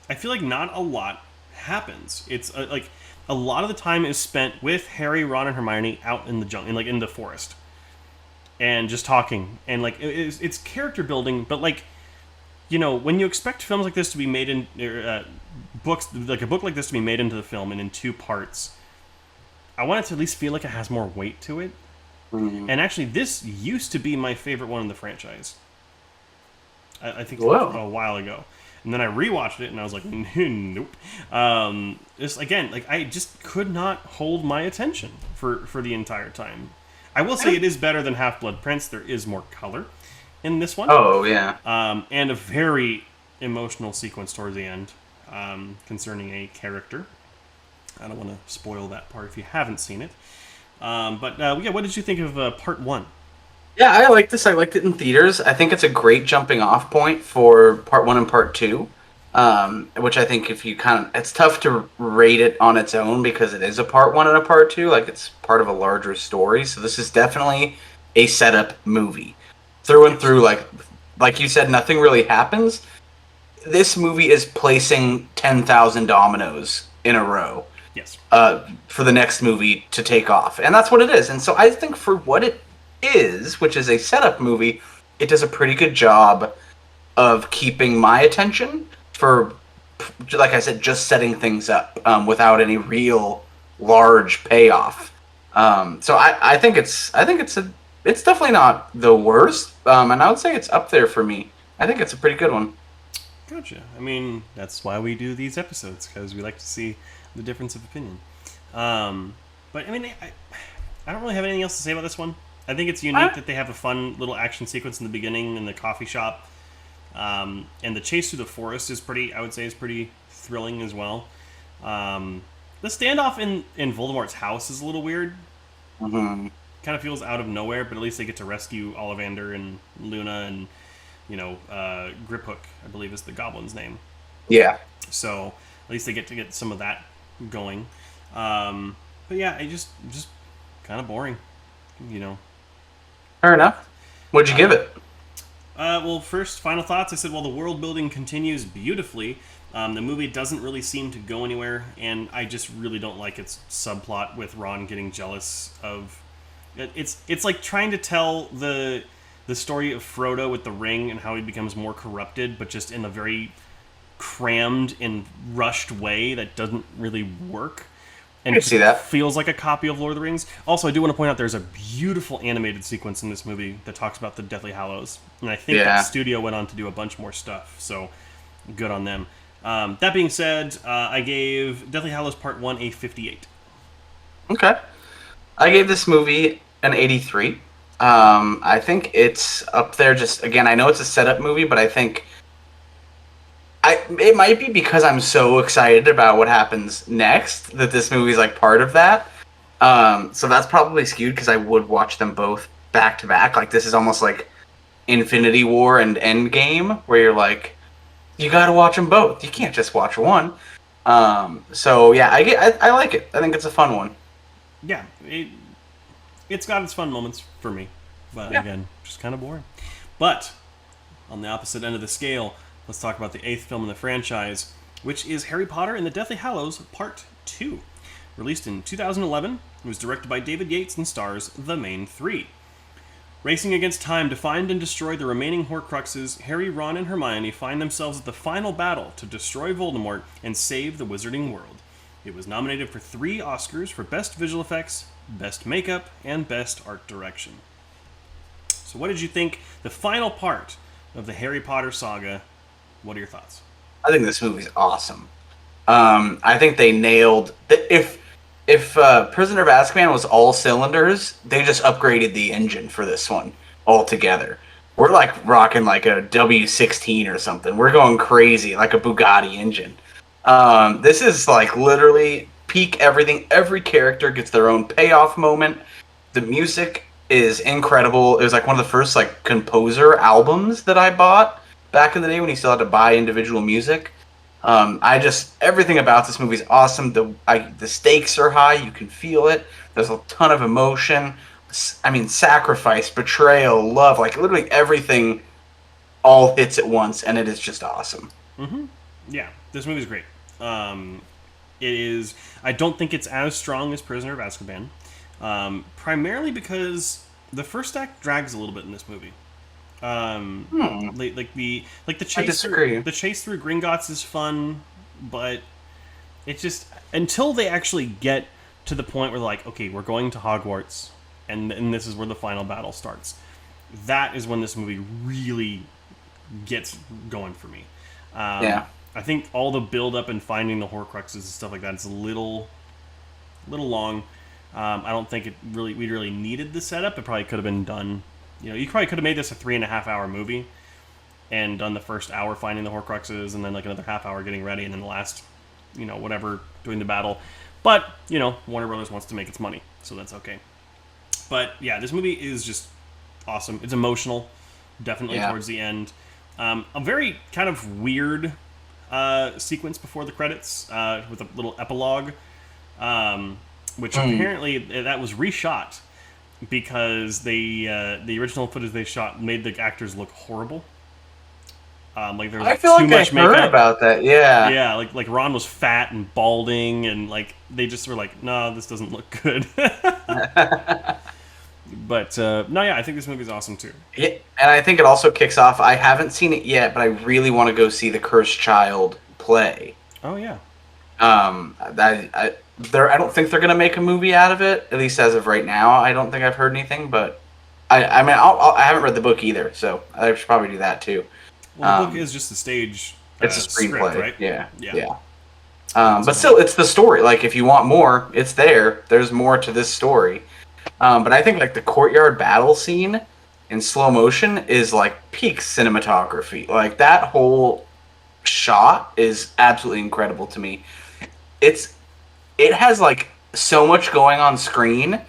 I feel like not a lot happens. It's like a lot of the time is spent with Harry, Ron, and Hermione out in the jungle, in the forest, and just talking, and like it's character building. But like, you know, when you expect films like this to be made in books, like a book like this to be made into the film and in 2 parts, I want it to at least feel like it has more weight to it. Mm. And actually, this used to be my favorite one in the franchise. I think Whoa. a while ago. And then I rewatched it, and I was like, nope. Just again, like I just could not hold my attention for the entire time. I will say it is better than Half-Blood Prince. There is more color in this one. Oh, yeah. And a very emotional sequence towards the end concerning a character. I don't want to spoil that part if you haven't seen it. But yeah, what did you think of Part 1? Yeah, I like this. I liked it in theaters. I think it's a great jumping off point for Part 1 and Part 2. Which I think if you it's tough to rate it on its own because it is a Part 1 and a Part 2. Like, it's part of a larger story. So this is definitely a setup movie. Through and through, like you said, nothing really happens. This movie is placing 10,000 dominoes in a row. Yes. For the next movie to take off. And that's what it is. And so I think for what it is, which is a setup movie, it does a pretty good job of keeping my attention for, like I said, just setting things up without any real large payoff. So I think it's definitely not the worst, and I would say it's up there for me. I think it's a pretty good one. Gotcha. I mean, that's why we do these episodes, because we like to see the difference of opinion. But I mean, I don't really have anything else to say about this one. I think it's unique that they have a fun little action sequence in the beginning in the coffee shop. And the chase through the forest is pretty thrilling as well. The standoff in Voldemort's house is a little weird. Hmm. Kind of feels out of nowhere, but at least they get to rescue Ollivander and Luna and Griphook, I believe is the goblin's name. Yeah. So at least they get to get some of that going. But yeah, it just kind of boring, you know. Fair enough. What'd you give it? Well, first, final thoughts. I said, well, the world building continues beautifully. The movie doesn't really seem to go anywhere, and I just really don't like its subplot with Ron getting jealous of. It's like trying to tell the story of Frodo with the ring and how he becomes more corrupted, but just in a very crammed and rushed way that doesn't really work. And I can see that. feels like a copy of Lord of the Rings. Also, I do want to point out there's a beautiful animated sequence in this movie that talks about the Deathly Hallows, and I think that the studio went on to do a bunch more stuff. So, good on them. That being said, I gave Deathly Hallows Part 1 a 58. Okay. I gave this movie an 83. I think it's up there. Just again, I know it's a setup movie, but I think it might be because I'm so excited about what happens next that this movie's like part of that. So that's probably skewed because I would watch them both back to back. Like this is almost like Infinity War and Endgame, where you're like, you got to watch them both. You can't just watch one. So yeah, I like it. I think it's a fun one. Yeah, it's got its fun moments for me, but again, just kind of boring. But on the opposite end of the scale, let's talk about the 8th film in the franchise, which is Harry Potter and the Deathly Hallows Part 2. Released in 2011, it was directed by David Yates and stars the main three. Racing against time to find and destroy the remaining Horcruxes, Harry, Ron, and Hermione find themselves at the final battle to destroy Voldemort and save the Wizarding World. It was nominated for 3 Oscars for Best Visual Effects, Best Makeup, and Best Art Direction. So what did you think the final part of the Harry Potter saga? What are your thoughts? I think this movie's awesome. I think they nailed if Prisoner of Azkaban was all cylinders, they just upgraded the engine for this one altogether. We're like rocking like a W16 or something. We're going crazy like a Bugatti engine. This is like literally peak everything. Every character gets their own payoff moment. The music is incredible. It was like one of the first like composer albums that I bought back in the day when you still had to buy individual music. Everything about this movie is awesome. The stakes are high. You can feel it. There's a ton of emotion. I mean, sacrifice, betrayal, love, like literally everything all hits at once, and it is just awesome. Mm-hmm. Yeah, this movie's great. It is. I don't think it's as strong as Prisoner of Azkaban, primarily because the first act drags a little bit in this movie. Like the chase through Gringotts is fun, but it just until they actually get to the point where like, okay, we're going to Hogwarts, and this is where the final battle starts. That is when this movie really gets going for me. I think all the build up and finding the Horcruxes and stuff like that is a little long. I don't think we really needed the setup. It probably could have been done. You probably could have made this a 3.5 hour movie and done the first hour finding the Horcruxes and then like another half hour getting ready and then the last, whatever, doing the battle. But, Warner Brothers wants to make its money, so that's okay. But yeah, this movie is just awesome. It's emotional, definitely towards the end. A very kind of weird sequence before the credits with a little epilogue, which apparently that was reshot because the original footage they shot made the actors look horrible. Like there was too much makeup. I heard about that. Yeah, like Ron was fat and balding, and like they just were like, no, this doesn't look good. But I think this movie's awesome too. Yeah, and I think it also kicks off. I haven't seen it yet, but I really want to go see the Cursed Child play. Oh yeah. I don't think they're gonna make a movie out of it. At least as of right now, I don't think I've heard anything. But I haven't read the book either, so I should probably do that too. Well, the book is just the stage. It's a screenplay, script, right? Yeah. But still, it's the story. Like, if you want more, it's there. There's more to this story. But I think like the courtyard battle scene in slow motion is like peak cinematography. Like that whole shot is absolutely incredible to me. It's it has like so much going on screen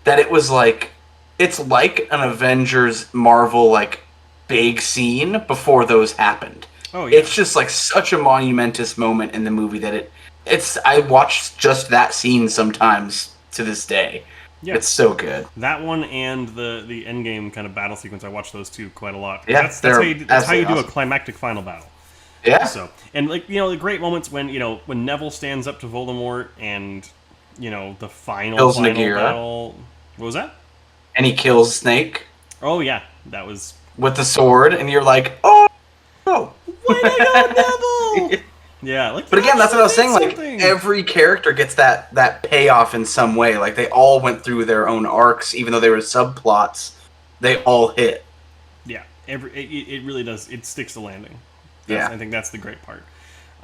that it was like it's like an Avengers Marvel like big scene before those happened. Oh yeah. It's just like such a monumentous moment in the movie that it's I watch just that scene sometimes to this day. Yeah. It's so good. That one and the Endgame kind of battle sequence, I watch those two quite a lot. Yeah, That's how you do a awesome. climactic final battle. Yeah. So, and like, you know, the great moments when, you know, when Neville stands up to Voldemort and, you know, the final battle. What was that? And he kills Snake. Oh yeah, that was with the sword, and you're like, oh, oh. Way to go, Neville! Yeah, like. But again, that's what I was saying. Something. Like every character gets that payoff in some way. Like they all went through their own arcs, even though they were subplots. They all hit. Yeah, it really does. It sticks to landing. I think that's the great part.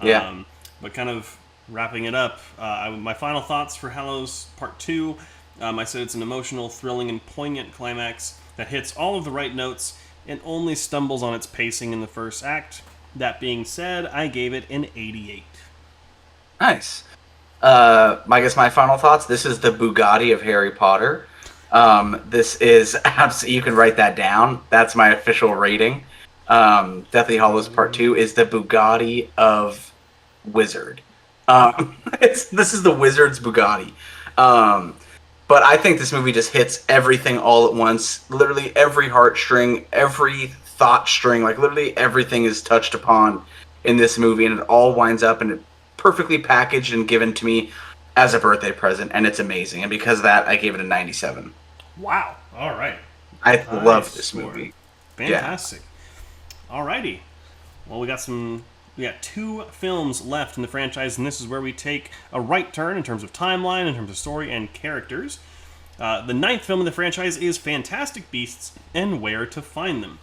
Yeah. But kind of wrapping it up, my final thoughts for Hallows Part 2. I said it's an emotional, thrilling, and poignant climax that hits all of the right notes and only stumbles on its pacing in the first act. That being said, I gave it an 88. Nice. I guess my final thoughts. This is the Bugatti of Harry Potter. This is you can write that down. That's my official rating. Deathly Hallows Part 2 is the Bugatti of Wizard. This is the Wizard's Bugatti. But I think this movie just hits everything all at once. Literally every heartstring, every thought string, like literally everything is touched upon in this movie, and it all winds up and perfectly packaged and given to me as a birthday present, and it's amazing. And because of that, I gave it a 97. Wow. All right. I love this movie. Fantastic. Yeah. Alrighty. Well, we got 2 films left in the franchise, and this is where we take a right turn in terms of timeline, in terms of story, and characters. The 9th film in the franchise is Fantastic Beasts and Where to Find Them.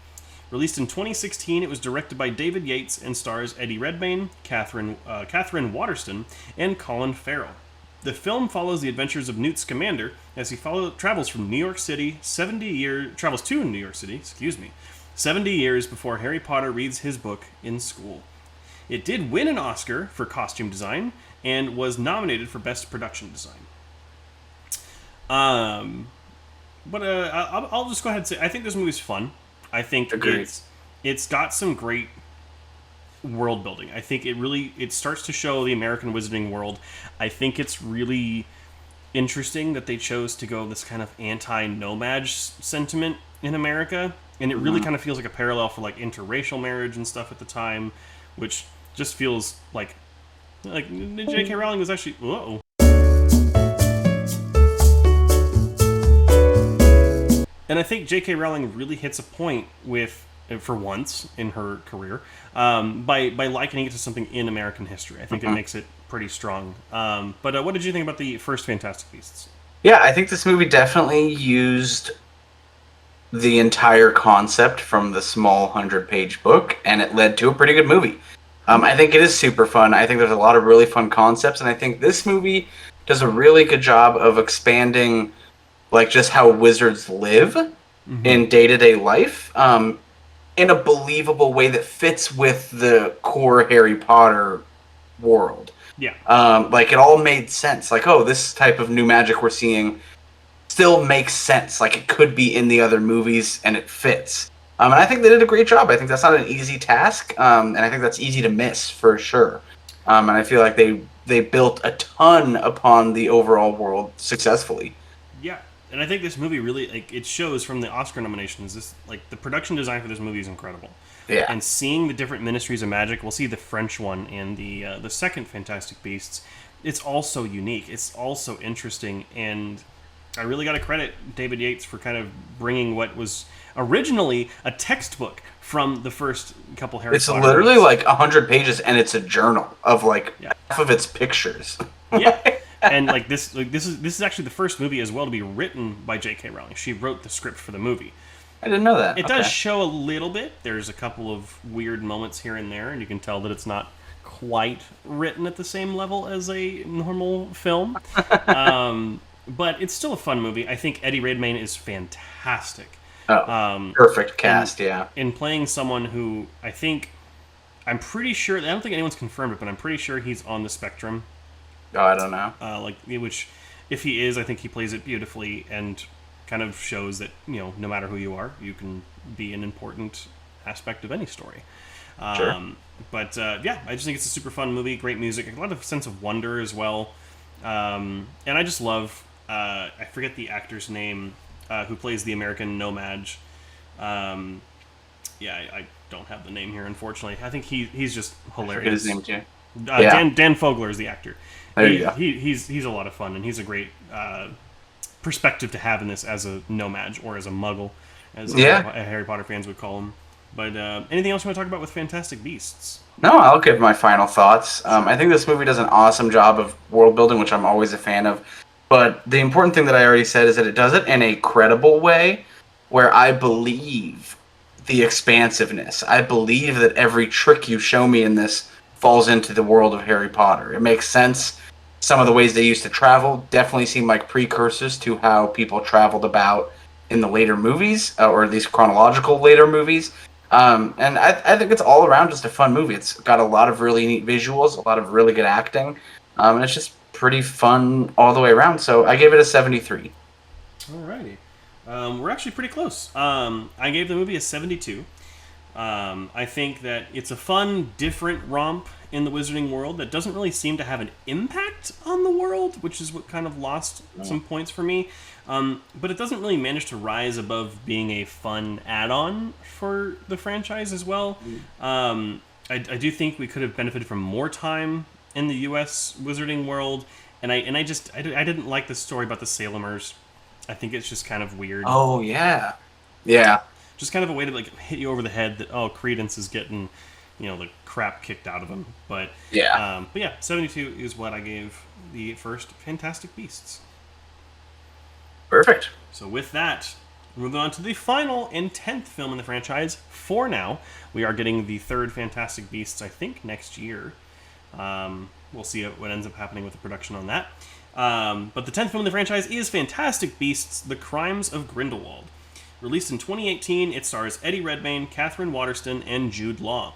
Released in 2016, it was directed by David Yates and stars Eddie Redmayne, Catherine Waterston, and Colin Farrell. The film follows the adventures of Newt Scamander as he travels to New York City 70 years before Harry Potter reads his book in school. It did win an Oscar for costume design and was nominated for Best Production Design. But I'll just go ahead and say I think this movie's fun. I think it's got some great world building. I think it starts to show the American wizarding world. I think it's really interesting that they chose to go this kind of anti-nomad sentiment in America, and it really kind of feels like a parallel for like interracial marriage and stuff at the time, which just feels like J.K. Rowling was actually And I think J.K. Rowling really hits a point with, for once in her career, by likening it to something in American history. I think it makes it pretty strong. But what did you think about the first Fantastic Beasts? Yeah, I think this movie definitely used the entire concept from the small 100-page book, and it led to a pretty good movie. I think it is super fun. I think there's a lot of really fun concepts, and I think this movie does a really good job of expanding like just how wizards live in day-to-day life in a believable way that fits with the core Harry Potter world. Yeah. Like it all made sense. Like, oh, this type of new magic we're seeing still makes sense. Like it could be in the other movies and it fits. And I think they did a great job. I think that's not an easy task. And I think that's easy to miss for sure. And I feel like they built a ton upon the overall world successfully. Yeah. And I think this movie really, it shows from the Oscar nominations, the production design for this movie is incredible. Yeah. And seeing the different Ministries of Magic, we'll see the French one and the second Fantastic Beasts, it's also unique. It's also interesting. And I really got to credit David Yates for kind of bringing what was originally a textbook from the first couple Harry Potter. It's literally like 100 pages, and it's a journal of half of its pictures. Yeah. And this is actually the first movie as well to be written by J.K. Rowling. She wrote the script for the movie. I didn't know that. It does show a little bit. There's a couple of weird moments here and there, and you can tell that it's not quite written at the same level as a normal film. But it's still a fun movie. I think Eddie Redmayne is fantastic. Oh, perfect cast, in playing someone who I'm pretty sure, I don't think anyone's confirmed it, but I'm pretty sure he's on the spectrum. Oh, I don't know. Which, if he is, I think he plays it beautifully and kind of shows that no matter who you are, you can be an important aspect of any story. Sure. Yeah, I just think it's a super fun movie, great music, a lot of sense of wonder as well, and I just love I forget the actor's name who plays the American Nomad. I don't have the name here, unfortunately. I think he's just hilarious. His name too. Dan Fogler is the actor. There you go. He's a lot of fun, and he's a great perspective to have in this as a nomad or as a muggle, as Harry Potter fans would call him. But anything else you want to talk about with Fantastic Beasts? No, I'll give my final thoughts. I think this movie does an awesome job of world building, which I'm always a fan of. But the important thing that I already said is that it does it in a credible way, where I believe the expansiveness. I believe that every trick you show me in this falls into the world of Harry Potter. It makes sense. Some of the ways they used to travel definitely seem like precursors to how people traveled about in the later movies, or at least chronological later movies. And I think it's all around just a fun movie. It's got a lot of really neat visuals, a lot of really good acting, and it's just pretty fun all the way around. So I gave it a 73. Alrighty. We're actually pretty close. I gave the movie a 72. I think that it's a fun, different romp in the Wizarding world that doesn't really seem to have an impact on the world, which is what kind of lost some points for me. But it doesn't really manage to rise above being a fun add-on for the franchise as well. I do think we could have benefited from more time in the U.S. Wizarding world, and I didn't like the story about the Salemers. I think it's just kind of weird. Oh yeah. Just kind of a way to hit you over the head that Credence is getting, the crap kicked out of him. But yeah. 72 is what I gave the first Fantastic Beasts. Perfect. So with that, moving on to the final and 10th film in the franchise. For now, we are getting the third Fantastic Beasts, I think, next year. We'll see what ends up happening with the production on that. But the 10th film in the franchise is Fantastic Beasts: The Crimes of Grindelwald. Released in 2018, it stars Eddie Redmayne, Catherine Waterston, and Jude Law.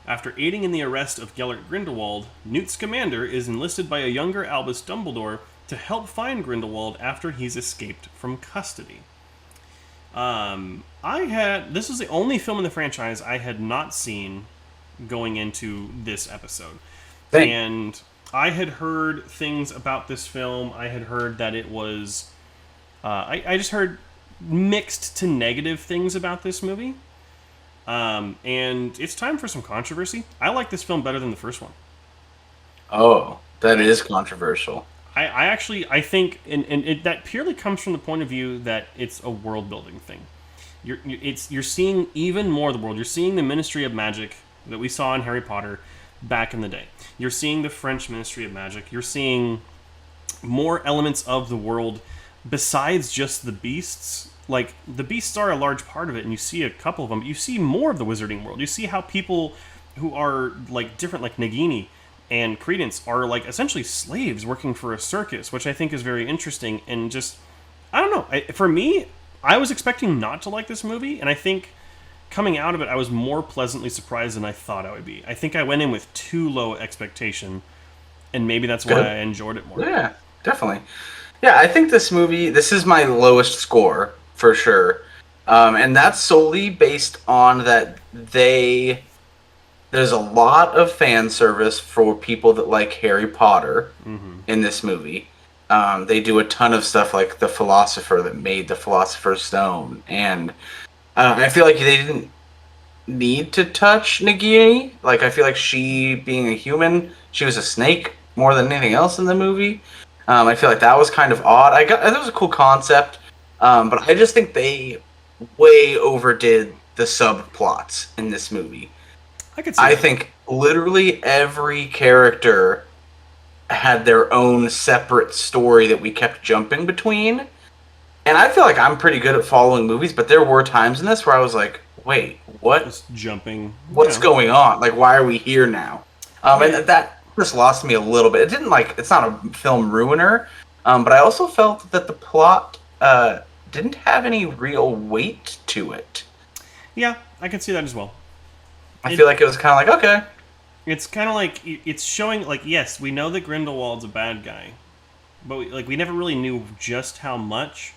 After aiding in the arrest of Gellert Grindelwald, Newt Scamander is enlisted by a younger Albus Dumbledore to help find Grindelwald after he's escaped from custody. This is the only film in the franchise I had not seen going into this episode. And I had heard things about this film. I had heard that it was... I just heard mixed to negative things about this movie. And it's time for some controversy. I like this film better than the first one. Oh, that is controversial. I think, and that purely comes from the point of view that it's a world building thing. You're seeing even more of the world. You're seeing the Ministry of Magic that we saw in Harry Potter back in the day. You're seeing the French Ministry of Magic. You're seeing more elements of the world besides just the beasts. Like, the beasts are a large part of it, and you see a couple of them. But you see more of the Wizarding world. You see how people who are different, like Nagini and Credence, are essentially slaves working for a circus, which I think is very interesting. And just, I don't know. For me, I was expecting not to like this movie, and I think coming out of it, I was more pleasantly surprised than I thought I would be. I think I went in with too low expectation, and maybe that's why I enjoyed it more. Yeah, definitely. Yeah, I think this is my lowest score, for sure. And that's solely based on that there's a lot of fan service for people that like Harry Potter in this movie. They do a ton of stuff like the philosopher that made the Philosopher's Stone. And I feel like they didn't need to touch Nagini. I feel like she, being a human, she was a snake more than anything else in the movie. I feel like that was kind of odd. That was a cool concept. But I just think they way overdid the subplots in this movie. I think literally every character had their own separate story that we kept jumping between. And I feel like I'm pretty good at following movies, but there were times in this where I was like, wait, what? Just jumping. What's going on? Why are we here now? And that just lost me a little bit. It's not a film ruiner, but I also felt that the plot didn't have any real weight to it. Yeah, I can see that as well. I feel like it was kind of okay. it's kind of like it's showing like yes, we know that Grindelwald's a bad guy, but we never really knew just how much.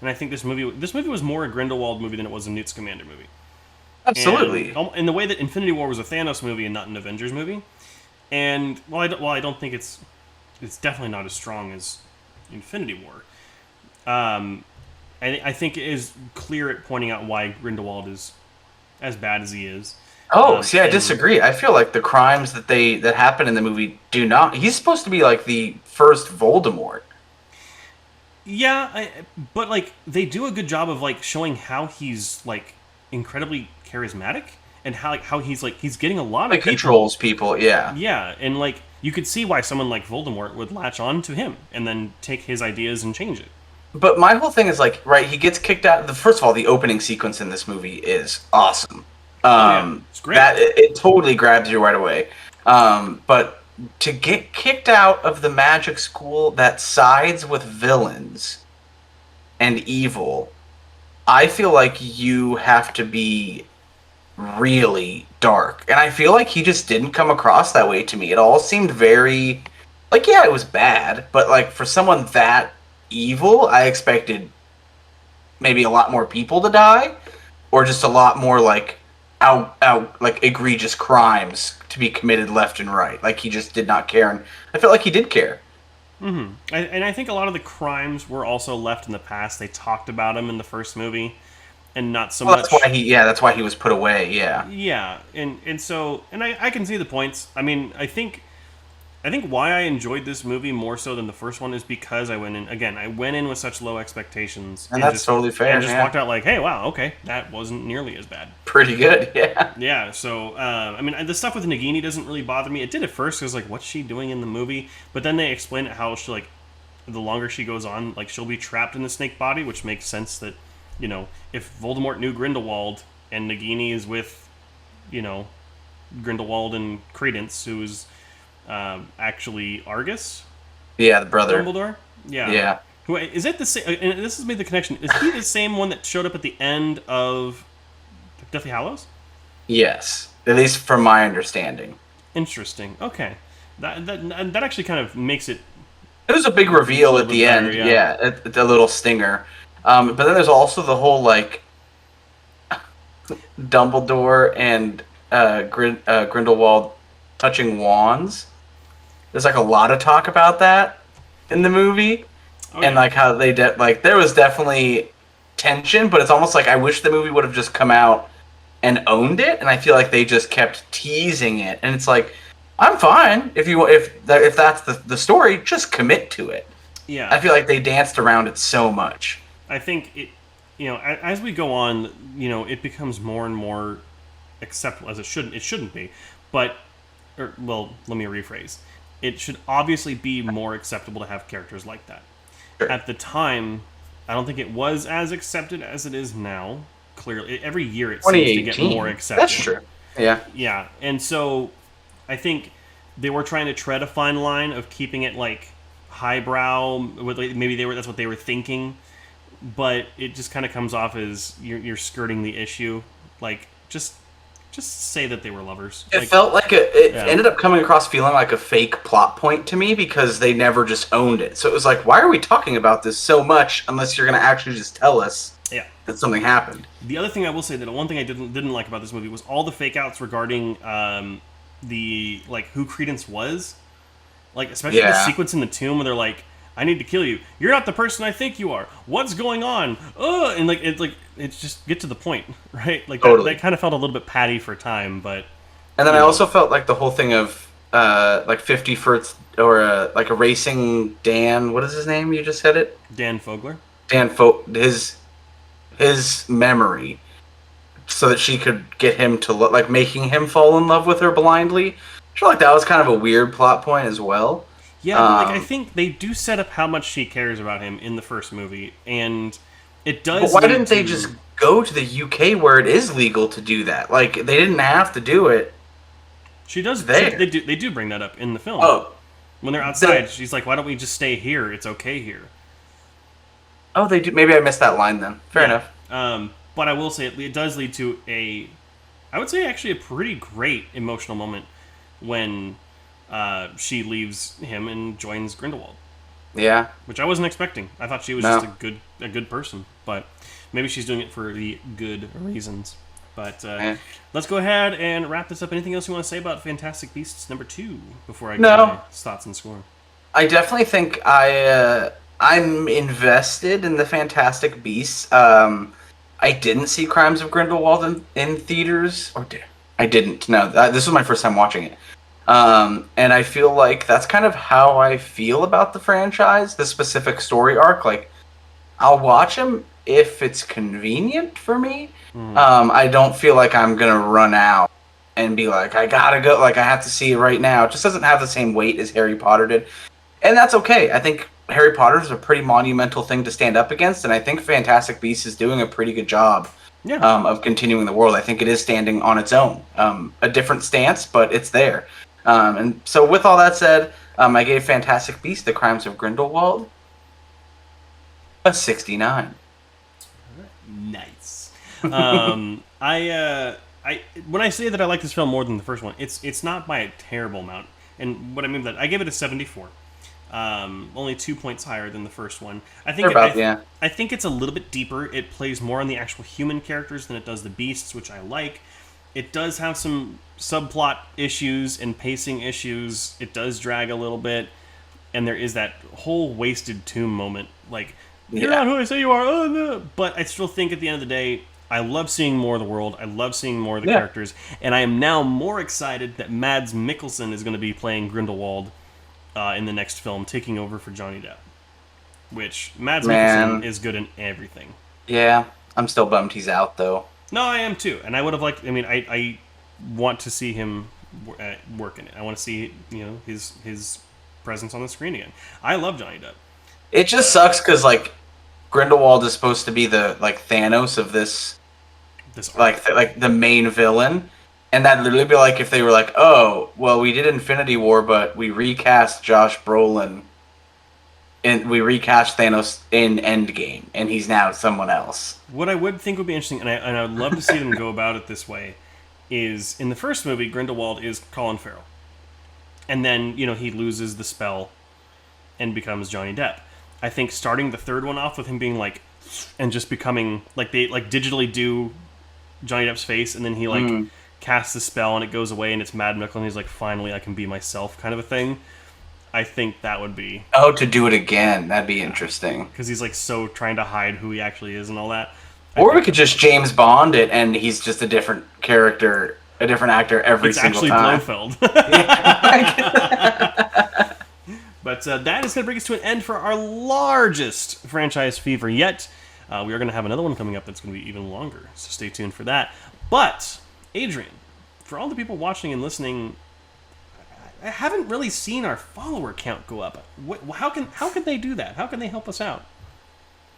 And I think this movie was more a Grindelwald movie than it was a Newt Scamander movie. And Absolutely. in the way that Infinity War was a Thanos movie and not an Avengers movie. And I don't think it's definitely not as strong as Infinity War. I think it is clear at pointing out why Grindelwald is as bad as he is. Oh, see, I And disagree. I feel like the crimes that happen in the movie do not. He's supposed to be like the first Voldemort. yeah, but like they do a good job of like showing how he's like incredibly charismatic and how he's getting a lot of Like people. controls people. Yeah. Yeah, and like you could see why someone like Voldemort would latch on to him and then take his ideas and change it. But my whole thing is like, right? He gets kicked out. First of all, the opening sequence in this movie is awesome. Yeah, it's great. That it totally grabs you right away. But to get kicked out of the magic school that sides with villains and evil, I feel like you have to be really dark. And I feel like he just didn't come across that way to me. It all seemed very like, yeah, it was bad, but like for someone that evil, I expected maybe a lot more people to die or just a lot more like out like egregious crimes to be committed left and right. Like he just did not care, and I felt like he did care. And I think a lot of the crimes were also left in the past. They talked about them in the first movie, and not so Well, much. that's why he was put away. Yeah. Yeah, and I can see the points. I mean, I think why I enjoyed this movie more so than the first one is because I went in with such low expectations, And that's just, totally fair, and just yeah. walked out like, hey, wow, okay, that wasn't nearly as bad. Pretty good. Yeah. Yeah, so I mean, the stuff with Nagini doesn't really bother me. It did at first because like, what's she doing in the movie? But then they explain it how she like, the longer she goes on, like she'll be trapped in the snake body, which makes sense that, if Voldemort knew Grindelwald and Nagini is with, you know, Grindelwald and Credence, who's actually Argus Yeah, the brother. Dumbledore. Yeah. Yeah. Who is it the same? And this has made the connection. Is he the same one that showed up at the end of Deathly Hallows? Yes. At least from my understanding. Interesting. Okay, that actually kind of makes it. It was a big reveal at the better, end. yeah. Yeah, the little stinger. But then there's also the whole like Dumbledore and Grindelwald touching wands. There's like a lot of talk about that in the movie, Oh, and yeah. like how they like there was definitely tension, but it's almost like I wish the movie would have just come out and owned it, and I feel like they just kept teasing it, and it's like I'm fine if that's the story, just commit to it. Yeah. I feel like they danced around it so much. I think it. As we go on, it becomes more and more acceptable as it shouldn't. It shouldn't be, but well, let me rephrase. It should obviously be more acceptable to have characters like that. Sure. At the time, I don't think it was as accepted as it is now. Clearly, every year it seems to get more accepted. That's true. Yeah. Yeah, and so I think they were trying to tread a fine line of keeping it like highbrow. Maybe that's what they were thinking, but it just kind of comes off as you're skirting the issue. Like just say that they were lovers. It Like, felt like it yeah. ended up coming across feeling like a fake plot point to me because they never just owned it. So it was like, why are we talking about this so much unless you're going to actually just tell us Yeah. that something happened? The other thing I will say that one thing I didn't like about this movie was all the fake outs regarding the like who Credence was. Like especially the Yeah. sequence in the tomb where they're like, "I need to kill you. You're not the person I think you are. What's going on?" And it's just get to the point, right? Like Totally. that kind of felt a little bit patty for time, but And then you I know. also felt like the whole thing of like 50 First or like a racing Dan. What is his name? You just said it. Dan Fogler. His memory, so that she could get him to look like making him fall in love with her blindly. I feel like that was kind of a weird plot point as well. Yeah, but I think they do set up how much she cares about him in the first movie, and it does. But why lead didn't they to- just go to the UK where it is legal to do that? Like they didn't have to do it. She does. there? They do bring that up in the film. Oh, When they're outside, she's like, "Why don't we just stay here? It's okay here." they do. Maybe I missed that line then. Fair enough. But I will say it does lead to I would say actually a pretty great emotional moment when she leaves him and joins Grindelwald. Yeah. Which I wasn't expecting. I thought she was just a good person, but maybe she's doing it for the good reasons. But let's go ahead and wrap this up. Anything else you want to say about Fantastic Beasts number 2 before I get my thoughts and score? I definitely think I'm invested in the Fantastic Beasts. I didn't see Crimes of Grindelwald in theaters, I didn't. No, this was my first time watching it. And I feel like that's kind of how I feel about the franchise, the specific story arc. Like, I'll watch them if it's convenient for me. I don't feel like I'm gonna run out and be like, I gotta go, like I have to see it right now. It just doesn't have the same weight as Harry Potter did. And that's okay. I think Harry Potter is a pretty monumental thing to stand up against, and I think Fantastic Beasts is doing a pretty good job of continuing the world. I think it is standing on its own. A different stance, but it's there. And so with all that said, I gave Fantastic Beasts: The Crimes of Grindelwald a 69. Nice. I when I say that I like this film more than the first one, it's not by a terrible amount. And what I mean by that, I gave it a 74. Only 2 points higher than the first one. I think I think it's a little bit deeper. It plays more on the actual human characters than it does the beasts, which I like. It does have some subplot issues and pacing issues. It does drag a little bit, and there is that whole wasted tomb moment. Like, you're not who I say you are. Oh, no. But I still think at the end of the day, I love seeing more of the world. I love seeing more of the characters, and I am now more excited that Mads Mikkelsen is going to be playing Grindelwald in the next film, taking over for Johnny Depp. Which, Mads Mikkelsen is good in everything. Yeah, I'm still bummed he's out, though. No, I am too, and I would have liked. I mean, I want to see him work in it. I want to see his presence on the screen again. I love Johnny Depp. It just sucks because like Grindelwald is supposed to be the Thanos of this like the main villain, and that'd literally be like if they were like, oh, well, we did Infinity War, but we recast Josh Brolin. And we recast Thanos in Endgame, and he's now someone else. What I would think would be interesting, and I would love to see them go about it this way, is in the first movie, Grindelwald is Colin Farrell. And then, he loses the spell and becomes Johnny Depp. I think starting the third one off with him being and just becoming, they digitally do Johnny Depp's face, and then he casts the spell and it goes away and it's Mad Mikkelsen, and he's like, finally I can be myself kind of a thing. I think that would be... Oh, to do it again. That'd be interesting. Because he's so trying to hide who he actually is and all that. Or we could just James Bond it and he's just a different character, a different actor every single time. It's actually Blofeld. But that is going to bring us to an end for our largest franchise fever yet. We are going to have another one coming up that's going to be even longer, so stay tuned for that. But, Adrian, for all the people watching and listening... I haven't really seen our follower count go up. How can they do that? How can they help us out?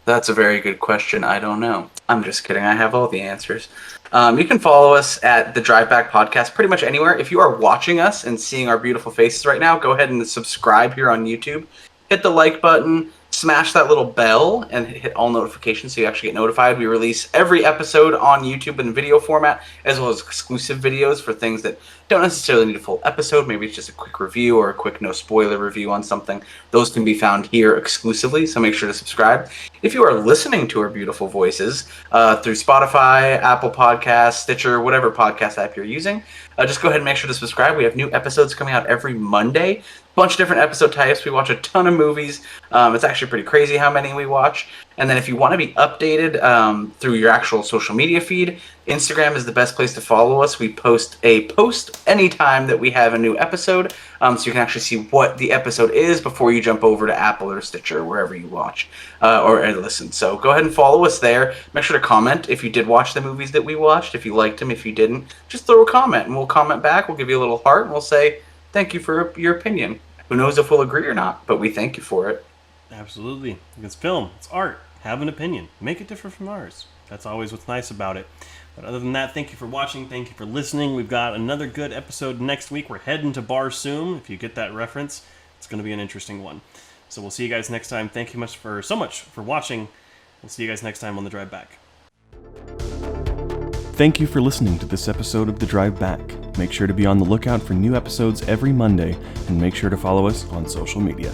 That's a very good question. I don't know. I'm just kidding. I have all the answers. You can follow us at the Drive Back Podcast pretty much anywhere. If you are watching us and seeing our beautiful faces right now, go ahead and subscribe here on YouTube. Hit the like button. Smash that little bell and hit all notifications so you actually get notified. We release every episode on YouTube in video format, as well as exclusive videos for things that don't necessarily need a full episode. Maybe it's just a quick review or a quick no-spoiler review on something. Those can be found here exclusively, so make sure to subscribe. If you are listening to our beautiful voices through Spotify, Apple Podcasts, Stitcher, whatever podcast app you're using, just go ahead and make sure to subscribe. We have new episodes coming out every Monday. Bunch of different episode types. We watch a ton of movies. It's actually pretty crazy how many we watch. And then if you want to be updated through your actual social media feed, Instagram is the best place to follow us. We post a post anytime that we have a new episode, so you can actually see what the episode is before you jump over to Apple or Stitcher, wherever you watch or listen. So go ahead and follow us there. Make sure to comment if you did watch the movies that we watched. If you liked them, if you didn't, just throw a comment and we'll comment back. We'll give you a little heart and we'll say thank you for your opinion. Who knows if we'll agree or not, but we thank you for it. Absolutely. It's film. It's art. Have an opinion. Make it different from ours. That's always what's nice about it. But other than that, thank you for watching. Thank you for listening. We've got another good episode next week. We're heading to Barsoom. If you get that reference, it's going to be an interesting one. So we'll see you guys next time. Thank you so much for watching. We'll see you guys next time on The Drive Back. Thank you for listening to this episode of The Drive Back. Make sure to be on the lookout for new episodes every Monday, and make sure to follow us on social media.